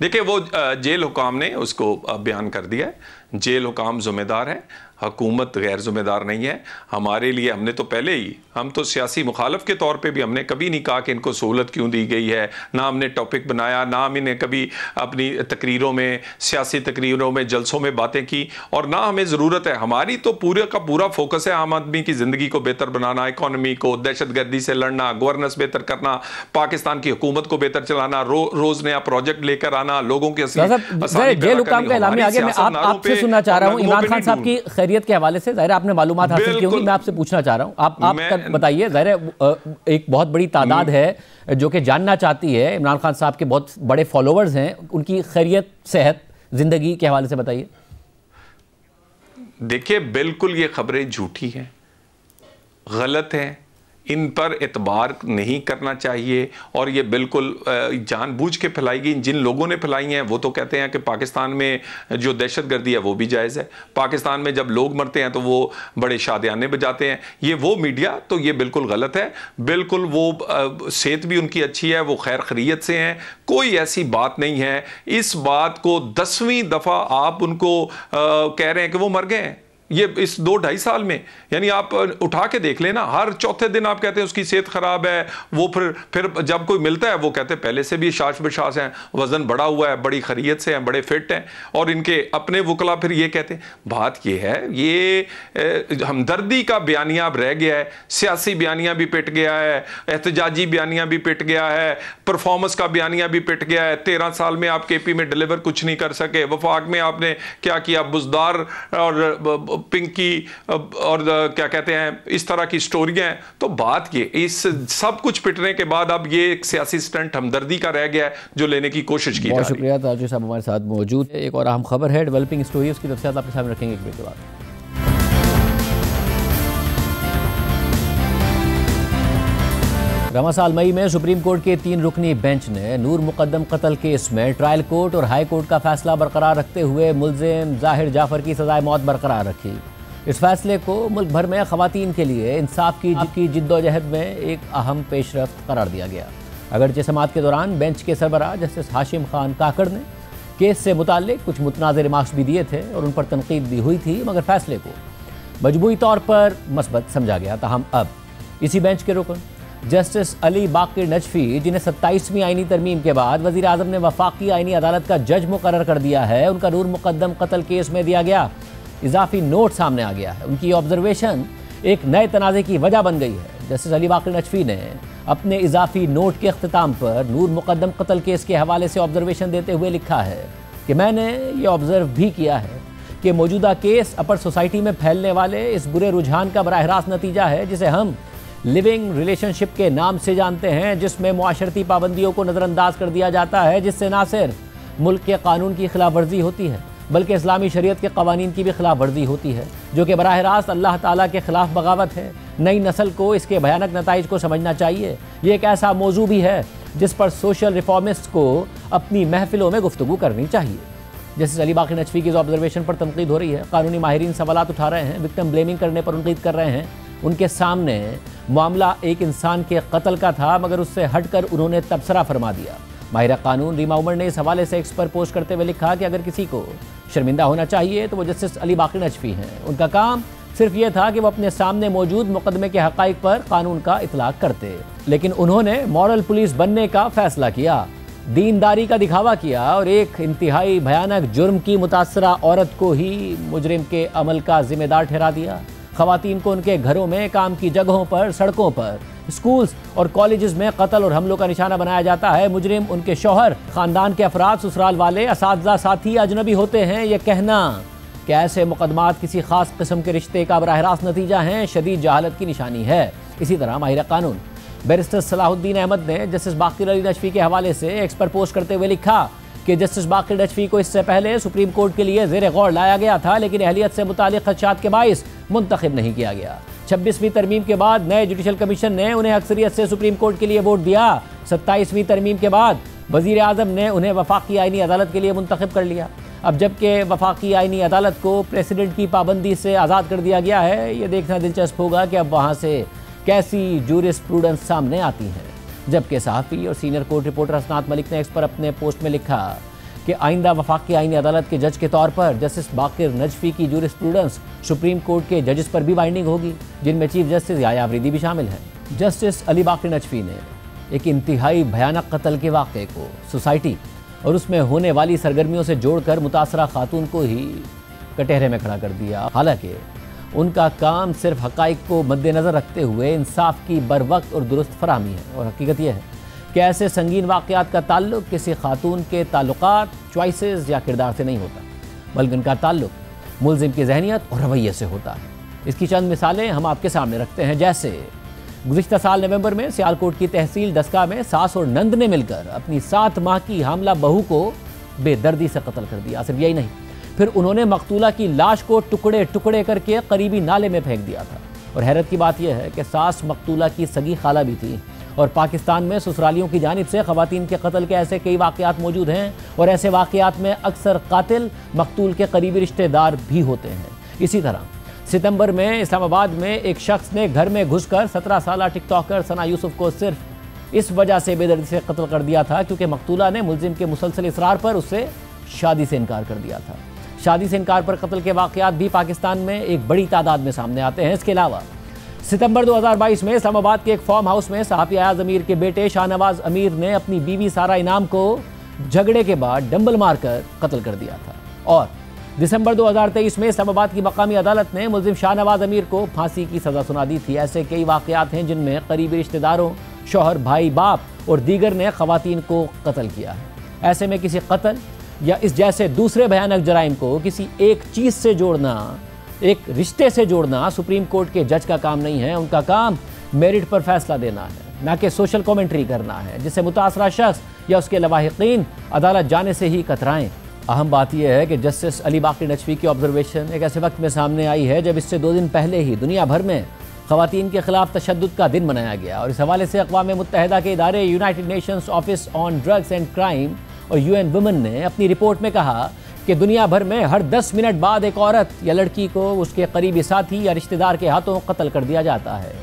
देखिए, वो जेल हुकाम ने उसको बयान कर दिया है, जेल हुकाम जिम्मेदार है, हुकूमत गैर जिम्मेदार नहीं है। हमारे लिए हमने तो पहले ही, हम तो सियासी मुखालफ के तौर पे भी हमने कभी नहीं कहा कि इनको सहूलत क्यों दी गई है, ना हमने टॉपिक बनाया, ना हम इन्हें कभी अपनी तकरीरों में, सियासी तकरीरों में, जलसों में बातें की, और ना हमें ज़रूरत है। हमारी तो पूरे का पूरा फोकस है आम आदमी की ज़िंदगी को बेहतर बनाना, इकॉनमी को, दहशतगर्दी से लड़ना, गवर्नेंस बेहतर करना, पाकिस्तान की हुकूमत को बेहतर चलाना, रोज़ नया प्रोजेक्ट लेकर आना, लोगों के जेल हुकाम का ऐलान आगे मैं आपसे सुनना चाह रहा हूँ इमरान खान साहब की खैरियत के हवाले से। ज़ाहिर आपने मालूमात हासिल की होगी, मैं आपसे पूछना चाह रहा हूँ, आप बताइए। ज़ाहिर एक बहुत बड़ी तादाद है जो कि जानना चाहती है, इमरान खान साहब के बहुत बड़े फॉलोअर्स हैं, उनकी खैरियत, सेहत, जिंदगी के हवाले से बताइए। देखिए, बिल्कुल ये खबरें झूठी हैं, गलत हैं, इन पर एतबार नहीं करना चाहिए और ये बिल्कुल जानबूझ के फैलाई गई। जिन लोगों ने फैलाई हैं वो तो कहते हैं कि पाकिस्तान में जो दहशतगर्दी है वो भी जायज़ है, पाकिस्तान में जब लोग मरते हैं तो वो बड़े शादियाने बजाते हैं। ये वो मीडिया तो ये बिल्कुल गलत है, बिल्कुल वो सेहत भी उनकी अच्छी है, वो खैर खैरियत से हैं, कोई ऐसी बात नहीं है। इस बात को 10वीं दफ़ा आप उनको कह रहे हैं कि वो मर गए हैं ये इस 2-2.5 साल में। यानी आप उठा के देख लेना, हर चौथे दिन आप कहते हैं उसकी सेहत खराब है, वो फिर जब कोई मिलता है वो कहते हैं पहले से भी शाश बशाश हैं, वजन बढ़ा हुआ है, बड़ी खैरियत से हैं, बड़े फिट हैं। और इनके अपने वकला फिर ये कहते हैं। बात ये है, ये हमदर्दी का बयानिया अब रह गया है, सियासी बयानिया भी पिट गया है, एहतजाजी बयानिया भी पिट गया है, परफॉर्मेंस का बयानिया भी पिट गया है। 13 साल में आप KP में डिलीवर कुछ नहीं कर सके, वफाक में आपने क्या किया, बुजदार और पिंकी और क्या कहते हैं इस तरह की स्टोरियां हैं। तो बात ये इस सब कुछ पिटने के बाद अब ये एक सियासी स्टंट हमदर्दी का रह गया है जो लेने की कोशिश की जा रही है। बहुत शुक्रिया ताजु साहब हमारे साथ मौजूद है। एक और अहम खबर है, डेवलपिंग स्टोरी, उसकी तफसीलात आपके सामने रखेंगे एक ब्रेक के बाद। रवां साल मई में सुप्रीम कोर्ट के 3 रुकनी बेंच ने नूर मुकद्दम कत्ल केस में ट्रायल कोर्ट और हाई कोर्ट का फैसला बरकरार रखते हुए मुलजिम जाहिर जाफर की सजाए मौत बरकरार रखी। इस फैसले को मुल्क भर में खवातीन के लिए इंसाफ की जिद्दोजहद में एक अहम पेशरफ्त करार दिया गया। अगरचे समाअत के दौरान बेंच के सरबराह जस्टिस हाशिम खान काकड़ ने केस से मुताल्लिक कुछ मुतनाज़िर रिमार्क्स भी दिए थे और उन पर तनकीद भी हुई थी, मगर फैसले को मजबूई तौर पर मस्बत समझा गया। ताहम अब इसी बेंच के रुकन जस्टिस अली बाकिर नजफी, जिन्हें 27वीं आईनी तरमीम के बाद वज़ीर आज़म ने वफाकी आईनी अदालत का जज मुकर्रर कर दिया है, उनका नूर मुकद्दम कत्ल केस में दिया गया इजाफी नोट सामने आ गया है। उनकी ऑब्जर्वेशन एक नए तनाज़े की वजह बन गई है। जस्टिस अली बाकिर नजफी ने अपने इजाफी नोट के अख्तिताम पर नूर मुकद्दम कत्ल केस के हवाले से ऑब्जर्वेशन देते हुए लिखा है कि मैंने ये ऑब्जर्व भी किया है कि मौजूदा केस अपर सोसाइटी में फैलने वाले इस बुरे रुझान का बराह रास्त नतीजा है जिसे हम लिविंग रिलेशनशिप के नाम से जानते हैं, जिसमें मुआशरती पाबंदियों को नज़रअंदाज कर दिया जाता है, जिससे ना सिर्फ मुल्क के कानून की खिलाफ वर्जी होती है बल्कि इस्लामी शरीयत के कवानीन की भी खिलाफ वर्जी होती है, जो कि बराह रास्त अल्लाह ताला के खिलाफ बगावत है। नई नस्ल को इसके भयानक नताइज को समझना चाहिए। ये एक ऐसा मौजू भी है जिस पर सोशल रिफॉर्मिस्ट को अपनी महफिलों में गुफ्तगू करनी चाहिए। जस्टिस अली बाकिर नजफी की जो ऑब्जर्वेशन पर तनकीद हो रही है, कानूनी माहिरीन सवालात उठा रहे हैं, विक्टिम ब्लेमिंग करने पर तनकीद कर रहे हैं। उनके सामने मामला एक इंसान के कत्ल का था, मगर उससे हटकर उन्होंने तबसरा फरमा दिया। माहिरा कानून रीमा उमर ने इस हवाले से एक्स पर पोस्ट करते हुए लिखा कि अगर किसी को शर्मिंदा होना चाहिए तो वो जस्टिस अली बाकिर नजफी हैं। उनका काम सिर्फ ये था कि वो अपने सामने मौजूद मुकदमे के हकाइक पर कानून का इतलाक करते, लेकिन उन्होंने मॉरल पुलिस बनने का फैसला किया, दीनदारी का दिखावा किया और एक इंतहाई भयानक जुर्म की मुतासरा औरत को ही मुजरिम के अमल का जिम्मेदार ठहरा दिया। खवातीन को उनके घरों में, काम की जगहों पर, सड़कों पर, स्कूल्स और कॉलेजेस में कत्ल और हमलों का निशाना बनाया जाता है। मुजरिम उनके शौहर, खानदान के अफराद, ससुराल वाले, असातिज़ा, साथी, अजनबी होते हैं। यह कहना कि ऐसे मुकदमात किसी खास किस्म के रिश्ते का बराह रास्त नतीजा हैं, शदीद जहालत की निशानी है। इसी तरह माहिर कानून बैरिस्टर सलाहुद्दीन अहमद ने जस्टिस बाकिर अली नजफी के हवाले से एक्स पर पोस्ट करते हुए लिखा कि जस्टिस बाकिर नजफी को इससे पहले सुप्रीम कोर्ट के लिए ज़ेर गौर लाया गया था, लेकिन अहलियत से मुतालिक खदशात के बाइस मुंतखब नहीं किया गया। 26वीं तरमीम के बाद नए जुडिशल कमीशन ने उन्हें अक्सरियत से सुप्रीम कोर्ट के लिए वोट दिया। 27वीं तरमीम के बाद वज़ीर आज़म ने उन्हें वफाकी आईनी अदालत के लिए मुंतखब कर लिया। अब जबकि वफाकी आईनी अदालत को प्रेसिडेंट की पाबंदी से आज़ाद कर दिया गया है, ये देखना दिलचस्प होगा कि अब वहाँ से कैसी जूरिस्प्रूडेंस सामने आती है। जबकि सहाफ़ी और सीनियर कोर्ट रिपोर्टर हसनात मलिक ने एक्स पर अपने पोस्ट में लिखा कि आइंदा वफाकी आईनी अदालत के जज के तौर पर जस्टिस बाकिर नजफी की जूरिस्प्रूडेंस सुप्रीम कोर्ट के जजेस पर भी बाइंडिंग होगी, जिनमें चीफ जस्टिस याया अफरीदी भी शामिल हैं। जस्टिस अली बाकिर नजफी ने एक इंतहाई भयानक कत्ल के वाक़े को सोसाइटी और उसमें होने वाली सरगर्मियों से जोड़कर मुतासरा खातून को ही कटहरे में खड़ा कर दिया। हालांकि उनका काम सिर्फ हकाइक को मद्देनज़र रखते हुए इंसाफ की बरवक्त और दुरुस्त फराहमी है, और हकीकत यह है कि ऐसे संगीन वाक़यात का ताल्लुक़ किसी खातून के ताल्लुकात, चॉइसेस या किरदार से नहीं होता, बल्कि उनका ताल्लुक़ मुल्ज़िम की जहनियत और रवैये से होता है। इसकी चंद मिसालें हम आपके सामने रखते हैं। जैसे गुज़िश्ता साल नवंबर में सियालकोट की तहसील डस्का में सास और नंद ने मिलकर अपनी 7 माह की हामला बहू को बेदर्दी से कत्ल कर दिया। सिर्फ यही नहीं, फिर उन्होंने मकतूला की लाश को टुकड़े टुकड़े करके करीबी नाले में फेंक दिया था। और हैरत की बात यह है कि सास मकतूला की सगी खाला भी थी। और पाकिस्तान में ससुरालियों की जानिब से ख़वातीन के कत्ल के ऐसे कई वाक़यात मौजूद हैं और ऐसे वाक़यात में अक्सर कातिल मकतूल के करीबी रिश्तेदार भी होते हैं। इसी तरह सितंबर में इस्लामाबाद में एक शख्स ने घर में घुसकर 17 साला टिकटॉकर सना यूसुफ को सिर्फ इस वजह से बेदर्दी से कत्ल कर दिया था क्योंकि मकतूला ने मुलजिम के मुसलसल इसरार पर उससे शादी से इनकार कर दिया था। शादी से इनकार पर कत्ल के वाक़यात भी पाकिस्तान में एक बड़ी तादाद में सामने आते हैं। इसके अलावा सितंबर 2022 में इस्लामाबाद के एक फार्म हाउस में सहाफ़ी अयाज अमीर के बेटे शाहनवाज अमीर ने अपनी बीवी सारा इनाम को झगड़े के बाद डंबल मारकर कत्ल कर दिया था। और दिसंबर 2023 में इस्लामाबाद की मकामी अदालत ने मुलजिम शाहनवाज अमीर को फांसी की सज़ा सुना दी थी। ऐसे कई वाक़यात हैं जिनमें करीबी रिश्तेदारों, शौहर, भाई, बाप और दीगर ने ख़वातीन को कत्ल किया है। ऐसे में किसी कत्ल या इस जैसे दूसरे भयानक जराइम को किसी एक चीज़ से जोड़ना, एक रिश्ते से जोड़ना सुप्रीम कोर्ट के जज का काम नहीं है। उनका काम मेरिट पर फैसला देना है, ना कि सोशल कमेंट्री करना है जिससे मुतासरा शख्स या उसके लवाहिकीन अदालत जाने से ही कतराएं। अहम बात यह है कि जस्टिस अली बाकी नजफी की ऑब्जर्वेशन एक ऐसे वक्त में सामने आई है जब इससे 2 दिन पहले ही दुनिया भर में ख़वातीन के खिलाफ तशद्दुद का दिन मनाया गया। और इस हवाले से अक़वाम मुत्तहिदा के इदारे United Nations office on drugs and crime और UN वुमेन ने अपनी रिपोर्ट में कहा कि दुनिया भर में हर 10 मिनट बाद एक औरत या लड़की को उसके करीबी साथी या रिश्तेदार के हाथों कत्ल कर दिया जाता है।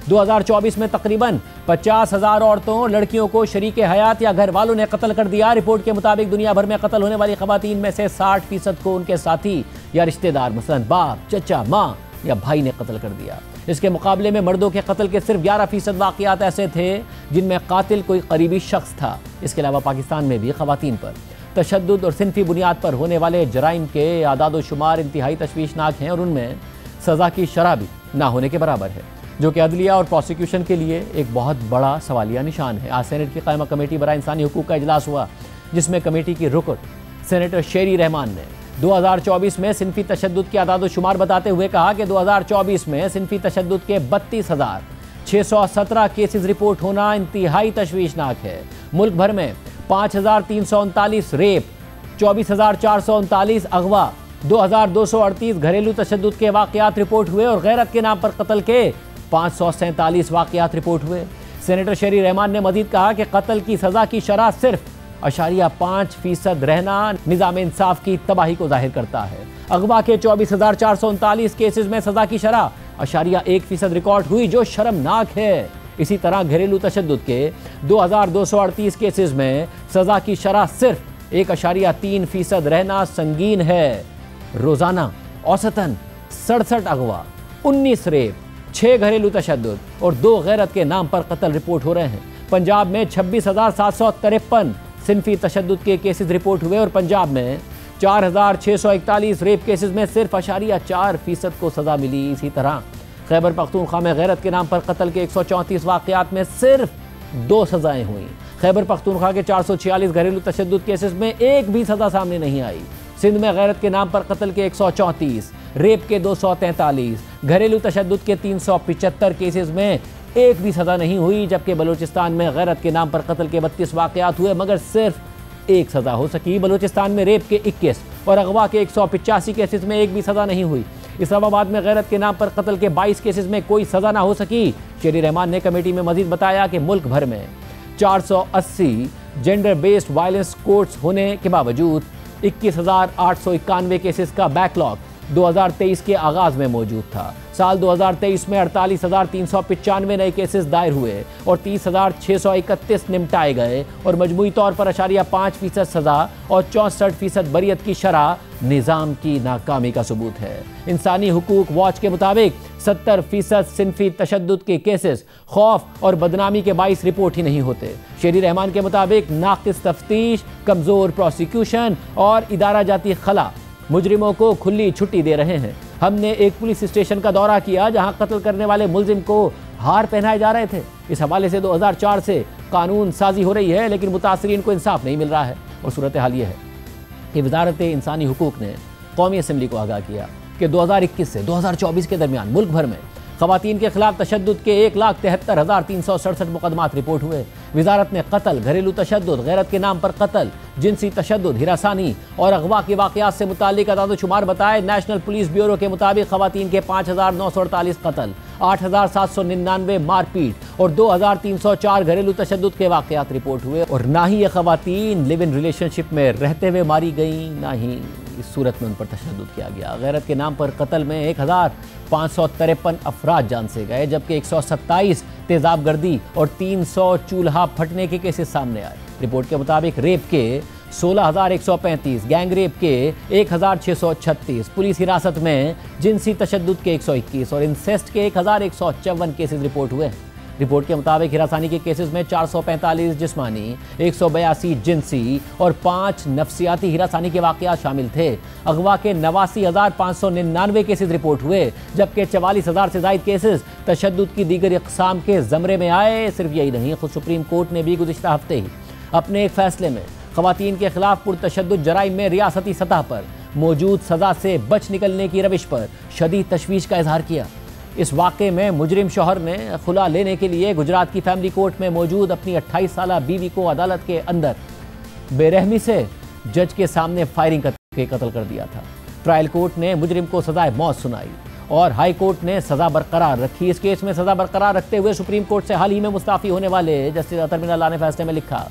2024 में तकरीबन 50,000 औरतों और लड़कियों को शरीके हयात या घर वालों ने कत्ल कर दिया। रिपोर्ट के मुताबिक दुनिया भर में कत्ल होने वाली ख़वातीन में से 60% को उनके साथी या रिश्तेदार मसलन बाप, चचा, माँ या भाई ने कत्ल कर दिया। इसके मुकाबले में मर्दों के कत्ल के सिर्फ 11% वाक़यात ऐसे थे जिनमें कातिल कोई करीबी शख्स था। इसके अलावा पाकिस्तान में भी ख़वातीन पर तशद्दुद और सिनफी बुनियाद पर होने वाले जराइम के आदाद व शुमार इंतहाई तशवीशनाक हैं और उनमें सज़ा की शरह भी ना होने के बराबर है, जो कि अदलिया और प्रोसिक्यूशन के लिए एक बहुत बड़ा सवालिया निशान है। आज सेनेट की कायमा कमेटी बराए इंसानी हुकूक का इजलास हुआ जिसमें कमेटी की रुकन सेनेटर शेरी रहमान ने 2024 में सिनफी तशद्दुद के आदाद व शुमार बताते हुए कहा कि 2024 में सिनफी तशद्दुद के 32,617 केसेस रिपोर्ट होना इंतहाई तशवीशनाक है। मुल्क भर में 5,339 रेप, 24,439 अगवा, 2,238 घरेलू तशद्दुद के वाक़यात रिपोर्ट हुए और गैरत के नाम पर कत्ल के 547 वाक़यात रिपोर्ट हुए। सेनेटर शेरी रहमान ने मजीद कहा कि कत्ल की सज़ा की शरह सिर्फ 0.5% रहना निज़ाम इंसाफ की तबाही को जाहिर करता है। अगवा के 24,439 केसेस में सज़ा की शरह 0.1% रिकॉर्ड हुई जो शर्मनाक है। इसी तरह घरेलू तशद्दुद के 2,238 केसेस में सज़ा की शरह सिर्फ 1.3% रहना संगीन है। रोज़ाना औसतन 67 अगवा, 19 रेप, 6 घरेलू तशद्दुद और 2 गैरत के नाम पर कत्ल रिपोर्ट हो रहे हैं। पंजाब में 26,753 सिनफी तशद्दुद के केसेस रिपोर्ट हुए और पंजाब में 4,641 रेप केसेस में सिर्फ 0.4% को सज़ा मिली। इसी तरह खैबर पख्तूनख्वा में गैरत के नाम पर कत्ल के 134 वाक़यात में सिर्फ 2 सज़ाएँ हुई। खैबर पख्तूनख्वा के 446 घरेलू तशद्दुद केसेस में एक भी सज़ा सामने नहीं आई। सिंध में गैरत के नाम पर कत्ल के 134, रेप के 243, घरेलू तशद्दुद के 375 केसेस में एक भी सज़ा नहीं हुई, जबकि बलूचिस्तान में गैरत के नाम पर कत्ल के 32 वाक़यात हुए मगर सिर्फ एक सज़ा हो सकी। बलूचिस्तान में रेप के 21 और अगवा के 185 केसेस में एक भी सज़ा नहीं हुई। इस्लामाबाद में गैरत के नाम पर कत्ल के 22 केसेस में कोई सज़ा ना हो सकी। शेरी रहमान ने कमेटी में मजीद बताया कि मुल्क भर में 480 जेंडर बेस्ड वायलेंस कोर्ट्स होने के बावजूद 21,891 केसेस का बैकलॉग 2023 के आगाज़ में मौजूद था। साल 2023 में 48,395 नए केसेस दायर हुए और 30,631 निपटाए गए और मजमूई तौर पर 0.5% सज़ा और 64% बरियत की शरह निज़ाम की नाकामी का सबूत है। इंसानी हुकूक वॉच के मुताबिक 70% सिनफी तशद्दुद के केसेस खौफ और बदनामी के बाइस रिपोर्ट ही नहीं होते। शेरी रहमान के मुताबिक नाक़िस तफ्तीश, कमज़ोर प्रोसिक्यूशन और इदारा जाती खला मुजरिमों को खुली छुट्टी दे रहे हैं। हमने एक पुलिस स्टेशन का दौरा किया जहां कत्ल करने वाले मुलजिम को हार पहनाए जा रहे थे। इस हवाले से 2004 से कानून साजी हो रही है लेकिन मुतासरीन को इंसाफ नहीं मिल रहा है। और सूरत हाल ये है कि वजारत इंसानी हुकूक ने कौमी असम्बली को आगाह किया कि 2021 से 2024 के दरमियान मुल्क भर में खवातीन के खिलाफ तशद्दुद के 1,73,367 मुकदमात रिपोर्ट हुए। वजारत ने कत्ल, घरेलू तशद्दुद, गैरत के नाम पर कत्ल, जिनसी तशद्दुद, हिरासानी और अगवा के वाक़यात से मुताल्लिक अदाद शुमार बताए। नेशनल पुलिस ब्यूरो के मुताबिक खवातीन के 5,948 कत्ल, 8,799 मारपीट और 2,304 घरेलू तशद्दुद के वाक़यात रिपोर्ट हुए। और ना ही ये खवातीन लिव इन रिलेशनशिप में रहते हुए मारी गई, ना ही इस सूरत में उन पर तशद्दुद किया गया। गैरत के नाम पर कत्ल में 1,553 अफराद जान से गए, जबकि 127 तेजाब गर्दी और 300 चूल्हा फटने के केसेस सामने आए। रिपोर्ट के मुताबिक रेप के 16,135, गैंग रेप के 1,636, पुलिस हिरासत में जिनसी तशद्दुद के 121 और इंसेस्ट के 1,154 केसेस रिपोर्ट हुए। रिपोर्ट के मुताबिक हिरासानी के केसेस में 445 जिस्मानी, 182 जिनसी और 5 नफ्सियाती हिरासानी के वाक़यात शामिल थे। अगवा के 89,599 केसेस रिपोर्ट हुए, जबकि 44,000 से ज़ायद केसेस तशद्दुद की दीगर इक़साम के ज़मरे में आए। सिर्फ यही नहीं, खुद सुप्रीम कोर्ट ने भी गुज़िश्ता हफ्ते ही अपने एक फ़ैसले में ख़वातीन के खिलाफ पुरतशद्दुद जराइम में रियासती सतह पर मौजूद सज़ा से बच निकलने की रविश पर शदीद तशवीश का इजहार किया। इस वाक़े में मुजरिम शौहर ने खुला लेने के लिए गुजरात की फैमिली कोर्ट में मौजूद अपनी 28 साला बीवी को अदालत के अंदर बेरहमी से जज के सामने फायरिंग करके कत्ल कर दिया था। ट्रायल कोर्ट ने मुजरिम को सजाए मौत सुनाई और हाई कोर्ट ने सज़ा बरकरार रखी। इस केस में सज़ा बरकरार रखते हुए सुप्रीम कोर्ट से हाल ही में मुस्ताफ़ी होने वाले जस्टिस अतर मिनल्ला ने फैसले में लिखा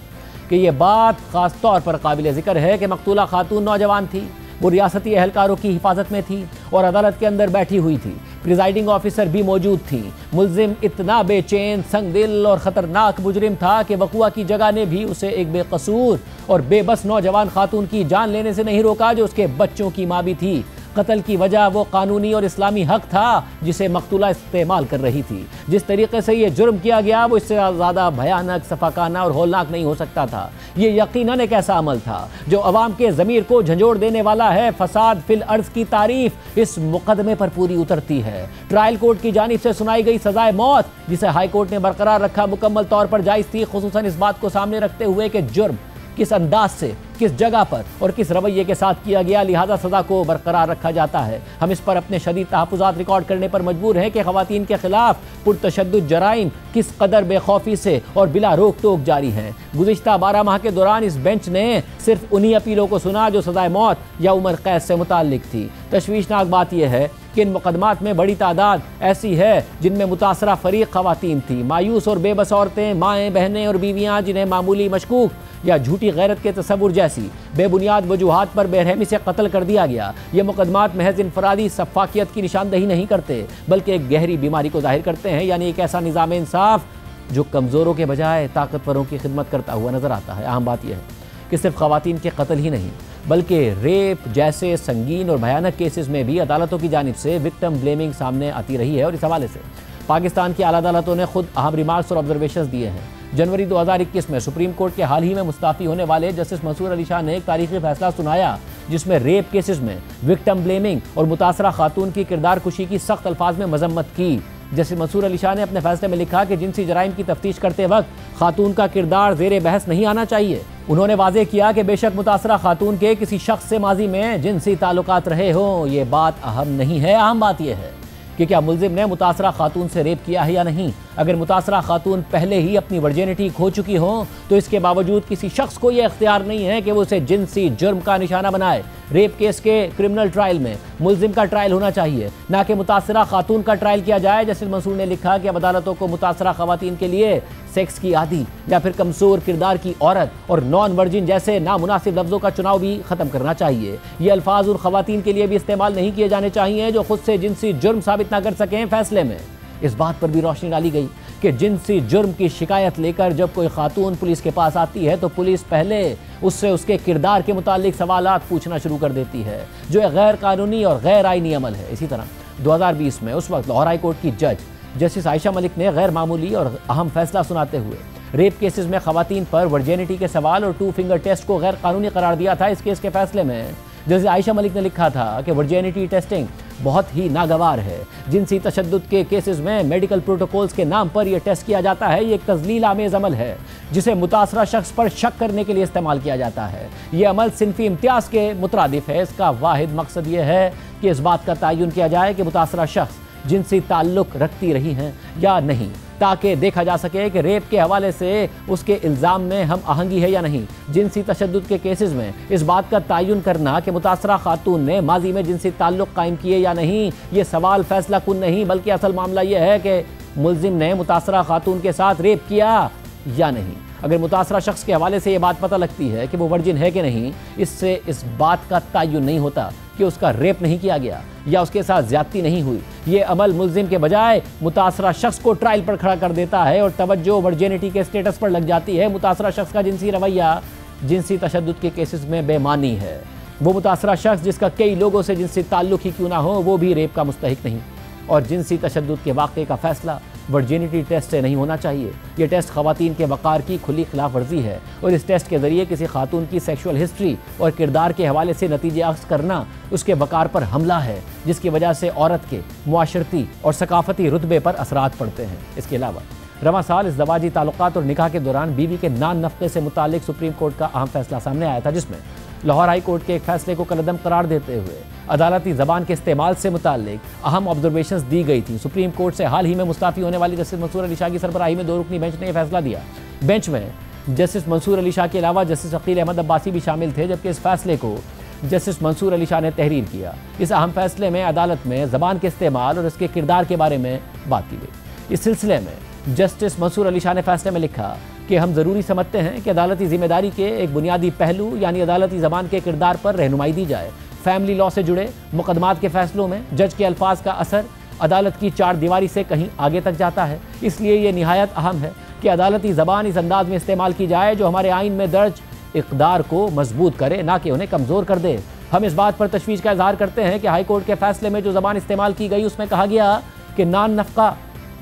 कि यह बात ख़ास तौर पर काबिल ज़िक्र है कि मकतूला खातून नौजवान थी, वो रियासती एहलकारों की हिफाजत में थी और अदालत के अंदर बैठी हुई थी। प्रिजाइडिंग ऑफिसर भी मौजूद थी। मुलजिम इतना बेचैन, संगदिल और ख़तरनाक मुजरिम था कि वक़ुआ की जगह ने भी उसे एक बेकसूर और बेबस नौजवान खातून की जान लेने से नहीं रोका, जो उसके बच्चों की माँ भी थी। कत्ल की वजह वो कानूनी और इस्लामी हक था जिसे मकतूला इस्तेमाल कर रही थी। जिस तरीके से ये जुर्म किया गया वो इससे ज़्यादा भयानक, सफाकाना और होलनाक नहीं हो सकता था। ये यकीनन एक ऐसा अमल था जो अवाम के ज़मीर को झंझोड़ देने वाला है। फसाद फिल अर्ज़ की तारीफ इस मुकदमे पर पूरी उतरती है। ट्रायल कोर्ट की जानिब से सुनाई गई सजाए मौत, जिसे हाई कोर्ट ने बरकरार रखा, मुकम्मल तौर पर जायज़ थी, खुसूसन इस बात को सामने रखते हुए कि जुर्म किस अंदाज से, किस जगह पर और किस रवैये के साथ किया गया, लिहाजा सज़ा को बरकरार रखा जाता है। हम इस पर अपने शदीद तहफ़्फ़ुज़ात रिकॉर्ड करने पर मजबूर हैं कि ख़वातीन के खिलाफ पुरतशद्दुद जराइम किस कदर बेखौफी से और बिला रोक टोक जारी हैं। गुज़िश्ता 12 माह के दौरान इस बेंच ने सिर्फ उन्हीं अपीलों को सुना जो सज़ाए मौत या उम्र कैद से मुताल्लिक थी। तशवीशनाक बात यह है कि इन मुकदमात में बड़ी तादाद ऐसी है जिनमें मुतासरा फ़रीक ख़वातीन थी। मायूस और बेबस औरतें, माएँ, बहनें और बीवियाँ जिन्हें मामूली मशकूक या झूठी गैरत के तसव्वुर जैसी बेबुनियाद वजूहात पर बेरहमी से कत्ल कर दिया गया। ये मुकदमात महज इनफरादी सफाकियत की निशानदही नहीं करते, बल्कि एक गहरी बीमारी को जाहिर करते हैं, यानी एक ऐसा निज़ाम इंसाफ जो कमज़ोरों के बजाय ताकतवरों की खिदमत करता हुआ नज़र आता है। अहम बात यह है कि सिर्फ ख़वातीन के कत्ल ही नहीं, बल्कि रेप जैसे संगीन और भयानक केसेस में भी अदालतों की जानिब से विक्टिम ब्लेमिंग सामने आती रही है। और इस हवाले से पाकिस्तान की आला अदालतों ने खुद अहम रिमार्क्स और ऑब्जर्वेशंस दिए हैं। जनवरी 2021 में सुप्रीम कोर्ट के हाल ही में मुस्ताफ़ी होने वाले जस्टिस मंसूर अली शाह ने एक तारीखी फैसला सुनाया जिसमें रेप केसेस में विक्टिम ब्लेमिंग और मुतासरा खातून की किरदार कुशी की सख्त अल्फाज में मजम्मत की। जस्टिस मंसूर अली शाह ने अपने फैसले में लिखा कि जिनसी जराइम की तफ्तीश करते वक्त खातून का किरदार ज़ेरे बहस नहीं आना चाहिए। उन्होंने वाज़ेह किया कि बेशक मुतासरा खातून के किसी शख्स से माजी में जिनसी ताल्लुकात रहे हों, ये बात अहम नहीं है। अहम बात यह है कि क्या मुलजिम ने मुतासरा खातून से रेप किया है या नहीं। अगर मुतासरा खातून पहले ही अपनी वर्जिनिटी खो चुकी हो तो इसके बावजूद किसी शख्स को यह इख्तियार नहीं है कि वो उसे जिनसी जुर्म का निशाना बनाए। रेप केस के क्रिमिनल ट्रायल में मुलजिम का ट्रायल होना चाहिए, ना कि मुतासरा खातून का ट्रायल किया जाए। जस्टिस मंसूर ने लिखा कि अब अदालतों को मुतासरा खवातीन के लिए सेक्स की आदी या फिर कमजोर किरदार की औरत और नॉन वर्जिन जैसे नामुनासिब लफ्ज़ों का चुनाव भी ख़त्म करना चाहिए। ये अल्फाज उन खवातीन के लिए भी इस्तेमाल नहीं किए जाने चाहिए जो खुद से जिनसी जुर्म साबित ना कर सकें। फैसले में इस बात पर भी रोशनी डाली गई कि जिनसी जुर्म की शिकायत लेकर जब कोई खातून पुलिस के पास आती है तो पुलिस पहले उससे उसके किरदार के मुतालिक सवालात पूछना शुरू कर देती है, जो एक गैर कानूनी और गैर आईनी अमल है। इसी तरह 2020 में उस वक्त लाहौर हाई कोर्ट की जज जस्टिस आयशा मलिक ने गैर मामूली और अहम फैसला सुनाते हुए रेप केसेस में खवातीन पर वर्जिनिटी के सवाल और 2 फिंगर टेस्ट को गैर कानूनी करार दिया था। इस केस के फैसले में जस्टिस आयशा मलिक ने लिखा था कि वर्जिनिटी टेस्टिंग बहुत ही नागवार है। जिनसी तशद्दुद के केसेस में मेडिकल प्रोटोकॉल्स के नाम पर यह टेस्ट किया जाता है। ये एक तजलील आमेज अमल है जिसे मुतासरा शख्स पर शक करने के लिए इस्तेमाल किया जाता है। ये अमल सिनफी इम्तियाज़ के मुतरादिफ है। इसका वाहिद मकसद ये है कि इस बात का तयन किया जाए कि मुतासरा शख्स जिनसी ताल्लुक रखती रही हैं या नहीं, ताकि देखा जा सके कि रेप के हवाले से उसके इल्ज़ाम में हम आहंगी है या नहीं। जिनसी तशद्दुद के केसेस में इस बात का तयन करना कि मुतासरा खातून ने माजी में जिनसी ताल्लुक कायम किए या नहीं, ये सवाल फैसला कुन नहीं, बल्कि असल मामला यह है कि मुल्जिम ने मुतासरा खातून के साथ रेप किया या नहीं। अगर मुतासरा शख्स के हवाले से ये बात पता लगती है कि वो वर्जिन है कि नहीं, इससे इस बात का तयन नहीं होता कि उसका रेप नहीं किया गया या उसके साथ ज्यादती नहीं हुई। ये अमल मुल्जिम के बजाय मुतासरा शख्स को ट्रायल पर खड़ा कर देता है और तवज्जो वर्जिनिटी के स्टेटस पर लग जाती है। मुतासरा शख्स का जिनसी रवैया जिनसी तशद्दुद के केसेस में बेमानी है। वो मुतासरा शख्स जिसका कई लोगों से जिनसी ताल्लुक ही क्यों ना हो, वो भी रेप का मुस्तहिक नहीं। और जिनसी तशद्दुद के वाक़े का फैसला वर्जिनिटी टेस्ट से नहीं होना चाहिए। ये टेस्ट ख़वातीन के वक़ार की खुली खिलाफ वर्जी है और इस टेस्ट के ज़रिए किसी खातून की सेक्शुअल हिस्ट्री और किरदार के हवाले से नतीजे अख्ज़ करना उसके वक़ार पर हमला है, जिसकी वजह से औरत के मुआशरती और सकाफ़ती रुतबे पर असरात पड़ते हैं। इसके अलावा रवां साल इस ज़वाजी ताल्लुकात और निकाह के दौरान बीवी के नान नफ़क़े से मुतालिक सुप्रीम कोर्ट का अहम फैसला सामने आया था, जिसमें लाहौर हाई कोर्ट के एक फैसले को कलअदम करार देते हुए अदालती ज़बान के इस्तेमाल से मुताल्लिक अहम ऑब्जर्वेशंस दी गई थी। सुप्रीम कोर्ट से हाल ही में मुस्ताफ़ी होने वाली जस्टिस मंसूर अली शाह की सरबराही में 2 रुकनी बेंच ने यह फैसला दिया। बेंच में जस्टिस मंसूर अली शाह के अलावा जस्टिस अकील अहमद अब्बासी भी शामिल थे, जबकि इस फैसले को जस्टिस मंसूर अली शाह ने तहरीर किया। इस अहम फैसले में अदालत में ज़बान के इस्तेमाल और इसके किरदार के बारे में बात की गई। इस सिलसिले में जस्टिस मंसूर अली शाह ने फैसले में लिखा कि हम ज़रूरी समझते हैं कि अदालती ज़िम्मेदारी के एक बुनियादी पहलू यानी अदालती ज़बान के किरदार पर रहनुमाई दी जाए। फैमिली लॉ से जुड़े मुकदमात के फैसलों में जज के अल्फाज का असर अदालत की 4 दीवारी से कहीं आगे तक जाता है। इसलिए ये निहायत अहम है कि अदालती ज़बान इस अंदाज में इस्तेमाल की जाए जो हमारे आइन में दर्ज इक़दार को मजबूत करे, ना कि उन्हें कमज़ोर कर दे। हम इस बात पर तशवीश का इजहार करते हैं कि हाई कोर्ट के फैसले में जो ज़बान इस्तेमाल की गई उसमें कहा गया कि नान नफ़क़ा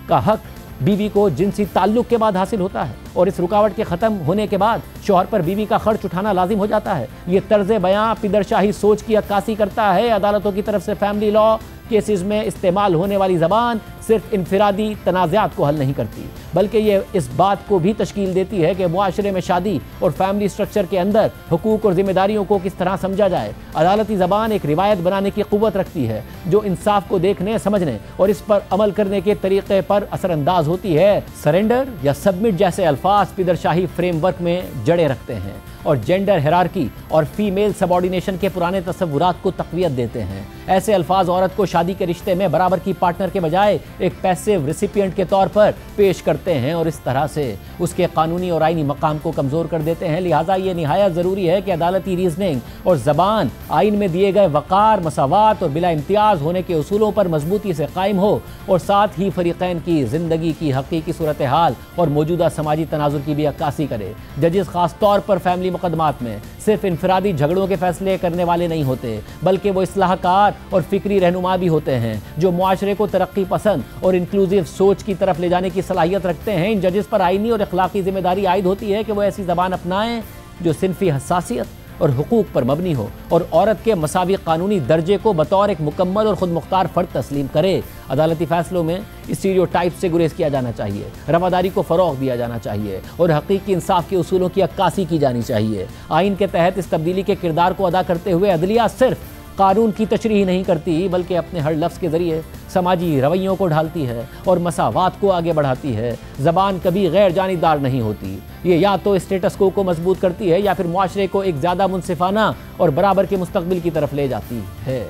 का हक बीवी को जिनसी ताल्लुक के बाद हासिल होता है और इस रुकावट के ख़त्म होने के बाद शौहर पर बीवी का खर्च उठाना लाजिम हो जाता है। ये तर्ज बयां पिदरशाही सोच की अक्कासी करता है। अदालतों की तरफ से फैमिली लॉ केसेस में इस्तेमाल होने वाली ज़बान सिर्फ इनफरादी तनाज़ात को हल नहीं करती, बल्कि ये इस बात को भी तश्कील देती है कि मुआशरे में शादी और फैमिली स्ट्रक्चर के अंदर हुकूक और ज़िम्मेदारियों को किस तरह समझा जाए। अदालती ज़बान एक रिवायत बनाने की क़ुव्वत रखती है जो इंसाफ को देखने, समझने और इस पर अमल करने के तरीक़े पर असरअंदाज होती है। सरेंडर या सबमिट जैसे अल्फाज पिदरशाही फ्रेमवर्क में जड़े रखते हैं और जेंडर हिरार्की और फीमेल सबऑर्डिनेशन के पुराने तस्वुरात को तक़वियत देते हैं। ऐसे अल्फाज औरत को शादी के रिश्ते में बराबर की पार्टनर के बजाय एक पैसिव रिसिपिएंट के तौर पर पेश करते हैं और इस तरह से उसके कानूनी और आइनी मकाम को कमज़ोर कर देते हैं। लिहाजा ये निहायत ज़रूरी है कि अदालती रीजनिंग और ज़बान आइन में दिए गए वक़ार, मसावात और बिला इम्तियाज़ होने के उसूलों पर मजबूती से कायम हो और साथ ही फ़रीक़ैन की ज़िंदगी की हकीकी सूरत हाल और मौजूदा समाजी तनाजुर की भी अक्कासी करे। जजेस ख़ास तौर पर फैमिली मुकदमात में सिर्फ इनफरादी झगड़ों के फैसले करने वाले नहीं होते, बल्कि वो इस्लाहकार और फ़िक्री रहनुमा भी होते हैं जो मुआशरे को तरक्की पसंद और इंक्लूसिव सोच की तरफ ले जाने की सलाहियत रखते हैं। इन जजेस पर आइनी और अखलाकी जिम्मेदारी आयद होती है कि वो ऐसी ज़बान अपनाएं जो सिनफी हसासियत और हुकूक पर मबनी हो और औरत के मसावी कानूनी दर्जे को बतौर एक मुकम्मल और खुद मुख्तार फ़र्द तस्लीम करे। अदालती फ़ैसलों में स्टीरियोटाइप से गुरेज किया जाना चाहिए, रवादारी को फ़रोग़ दिया जाना चाहिए और हकीकी इंसाफ के उसूलों की अक्कासी की जानी चाहिए। आइन के तहत इस तब्दीली के किरदार को अदा करते हुए अदलिया सिर्फ कानून की तशरीह नहीं करती, बल्कि अपने हर लफ्ज़ के ज़रिए समाजी रवैयों को ढालती है और मसावात को आगे बढ़ाती है। ज़बान कभी गैर जानिबदार नहीं होती। ये या तो स्टेटस को मजबूत करती है या फिर मुआशरे को एक ज़्यादा मुनसिफाना और बराबर के मुस्तकबिल की तरफ ले जाती है।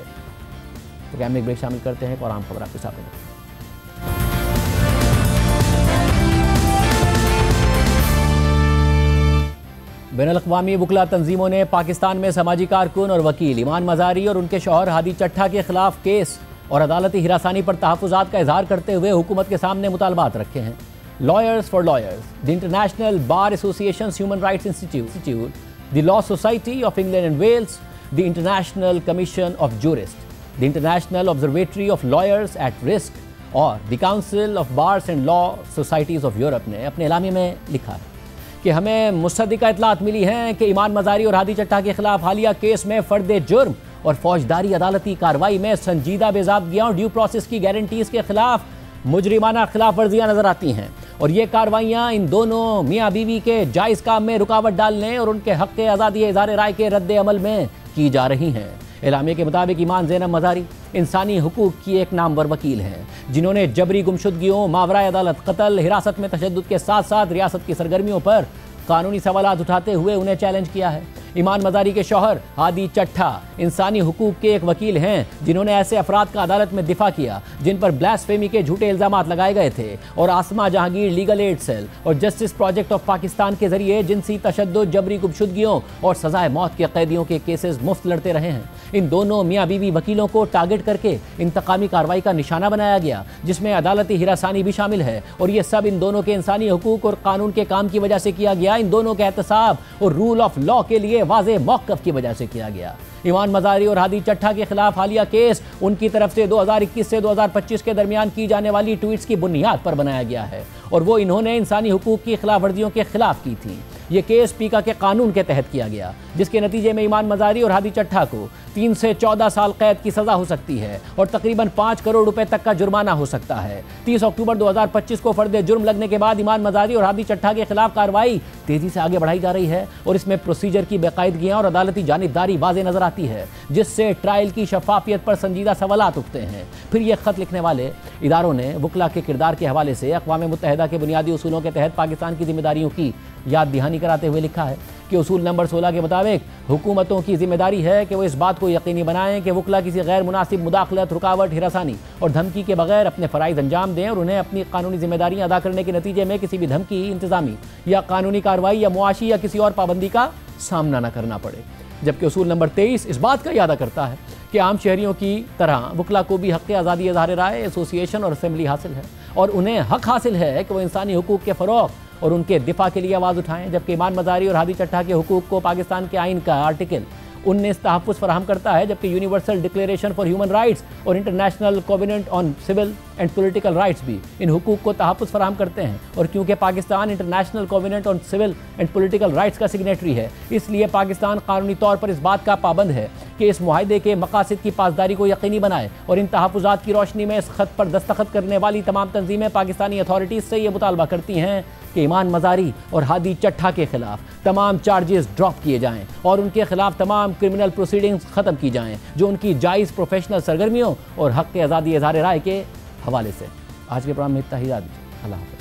तो क्या हम एक ब्रेक शामिल करते हैं और आम खबर आपके साथ है। बैनुल-अक़वामी वकला तंजीमों ने पाकिस्तान में समाजी कारकुन और वकील ईमान मज़ारी और उनके शौहर हादी चट्ठा के खिलाफ केस और अदालती हिरासानी पर तहफ़्फ़ुज़ात का इजहार करते हुए हुकूमत के सामने मुतालबात रखे हैं। Lawyers for lawyers, the international bar association human rights institute, the law society of England and Wales, the international commission of jurist, the international observatory of lawyers at risk और the council of bars and law societies of Europe ने अपने एलामी में लिखा है कि हमें मुसद्दिका इतलात मिली हैं कि ईमान मज़ारी और हादी चट्ठा के खिलाफ हालिया केस में फ़र्द जुर्म और फौजदारी अदालती कार्रवाई में संजीदा बेज़ाबगियाँ और ड्यू प्रोसेस की गारंटीज़ के खिलाफ मुजरिमाना खिलाफ वर्जियाँ नज़र आती हैं और ये कार्रवाइयाँ इन दोनों मियाँ बीवी के जायज़ काम में रुकावट डालने और उनके हक़ आज़ादी इज़हार राय के रद्द अमल में की जा रही हैं। एलामिया के मुताबिक ईमान ज़ैनब मज़ारी इंसानी हुकूक की एक नामवर वकील हैं, जिन्होंने जबरी गुमशुदगियों, मावराए अदालत कत्ल, हिरासत में तशद्दुद के साथ साथ रियासत की सरगर्मियों पर कानूनी सवालात उठाते हुए उन्हें चैलेंज किया है। ईमान मज़ारी के शौहर हादी चट्ठा इंसानी हुकूक के एक वकील हैं, जिन्होंने ऐसे अफराद का अदालत में दिफा किया जिन पर ब्लास्फेमी के झूठे इल्ज़ामात लगाए गए थे, और आसमा जहांगीर लीगल एड सेल और जस्टिस प्रोजेक्ट ऑफ पाकिस्तान के जरिए जिनसी तशद्दुद, जबरी गुमशुदगियों और सजाए मौत के कैदियों के केसेस मुफ्त लड़ते रहे हैं। इन दोनों मियाँ बीवी वकीलों को टारगेट करके इंतकामी कार्रवाई का निशाना बनाया गया, जिसमें अदालती हिरासानी भी शामिल है, और ये सब इन दोनों के इंसानी हुकूक और कानून के काम की वजह से किया गया। इन दोनों के एहतसाब और रूल ऑफ लॉ के लिए वाज़े मौक़िफ़ की वजह से किया गया। ईमान मज़ारी और हादी चट्ठा के खिलाफ हालिया केस उनकी तरफ से 2021 से 2025 के दरमियान की जाने वाली ट्वीट्स की बुनियाद पर बनाया गया है, और वो इन्होंने इंसानी हुकूक की खिलाफ वर्जियों के खिलाफ की थी। ये केस पीका के कानून के तहत किया गया, जिसके नतीजे में ईमान मज़ारी और हादी चट्ठा को 3 से 14 साल कैद की सज़ा हो सकती है और तकरीबन 5 करोड़ रुपए तक का जुर्माना हो सकता है। 30 अक्टूबर 2025 को फर्द जुर्म लगने के बाद ईमान मज़ारी और हादी चट्ठा के खिलाफ कार्रवाई तेज़ी से आगे बढ़ाई जा रही है, और इसमें प्रोसीजर की बेकायदगियाँ और अदालती जानिबदारी वाज़े नज़र आती है, जिससे ट्रायल की शफाफियत पर संजीदा सवालात उठते हैं। फिर यह खत लिखने वाले इदारों ने वकला के किरदार के हवाले से अक़वाम मुत्तहिदा के बुनियादी उसूलों के तहत पाकिस्तान की जिम्मेदारियों की याद दहानी कराते हुए लिखा है कि उसूल नंबर 16 के मुताबिक हुकूमतों की जिम्मेदारी है कि वो इस बात को यकीनी बनाएं कि वकला किसी गैर मुनासिब मुदाखलत, रुकावट, हिरासानी और धमकी के बगैर अपने फ़राइज़ अंजाम दें, और उन्हें अपनी कानूनी जिम्मेदारियाँ अदा करने के नतीजे में किसी भी धमकी, इंतज़ामी या कानूनी कार्रवाई या मुआशी या किसी और पाबंदी का सामना न करना पड़े। जबकि उसूल नंबर 23 इस बात का इरादा करता है कि आम शहरियों की तरह वकला को भी हक़ आज़ादी इज़हार राय, एसोसिएशन और असेंबली हासिल है, और उन्हें हक़ हासिल है कि वो इंसानी हुकूक के फ़रोग़ और उनके दिफा के लिए आवाज़ उठाएं। जबकि ईमान मज़ारी और हादी चट्ठा के हुकूक को पाकिस्तान के आइन का आर्टिकल 19 तहफ़्फ़ुज़ फराहम करता है, जबकि universal declaration for human rights और international covenant on civil and political rights भी इन हुकूक को तहफ़्फ़ुज़ फराहम करते हैं। और क्योंकि Pakistan international covenant on civil and political rights का सिग्नेटरी है, इसलिए पाकिस्तान कानूनी तौर पर इस बात का पाबंद है कि इस मुआहदे के मकासद की पासदारी को यकीनी बनाए, और इन तहफ़्फ़ुज़ात की रोशनी में इस खत पर दस्तखत करने वाली तमाम तंजीमें पाकिस्तानी अथॉरिटीज़ से ये मुतालबा करती हैं कि ईमान मज़ारी और हादी चट्ठा के खिलाफ तमाम चार्जेस ड्रॉप किए जाएं, और उनके खिलाफ तमाम क्रिमिनल प्रोसीडिंग्स ख़त्म की जाएं जो उनकी जायज़ प्रोफेशनल सरगर्मियों और हक़ आज़ादी इज़हार राय के हवाले से। आज के प्रोग्राम में इतना ही। अल्लाह हाफ़िज़।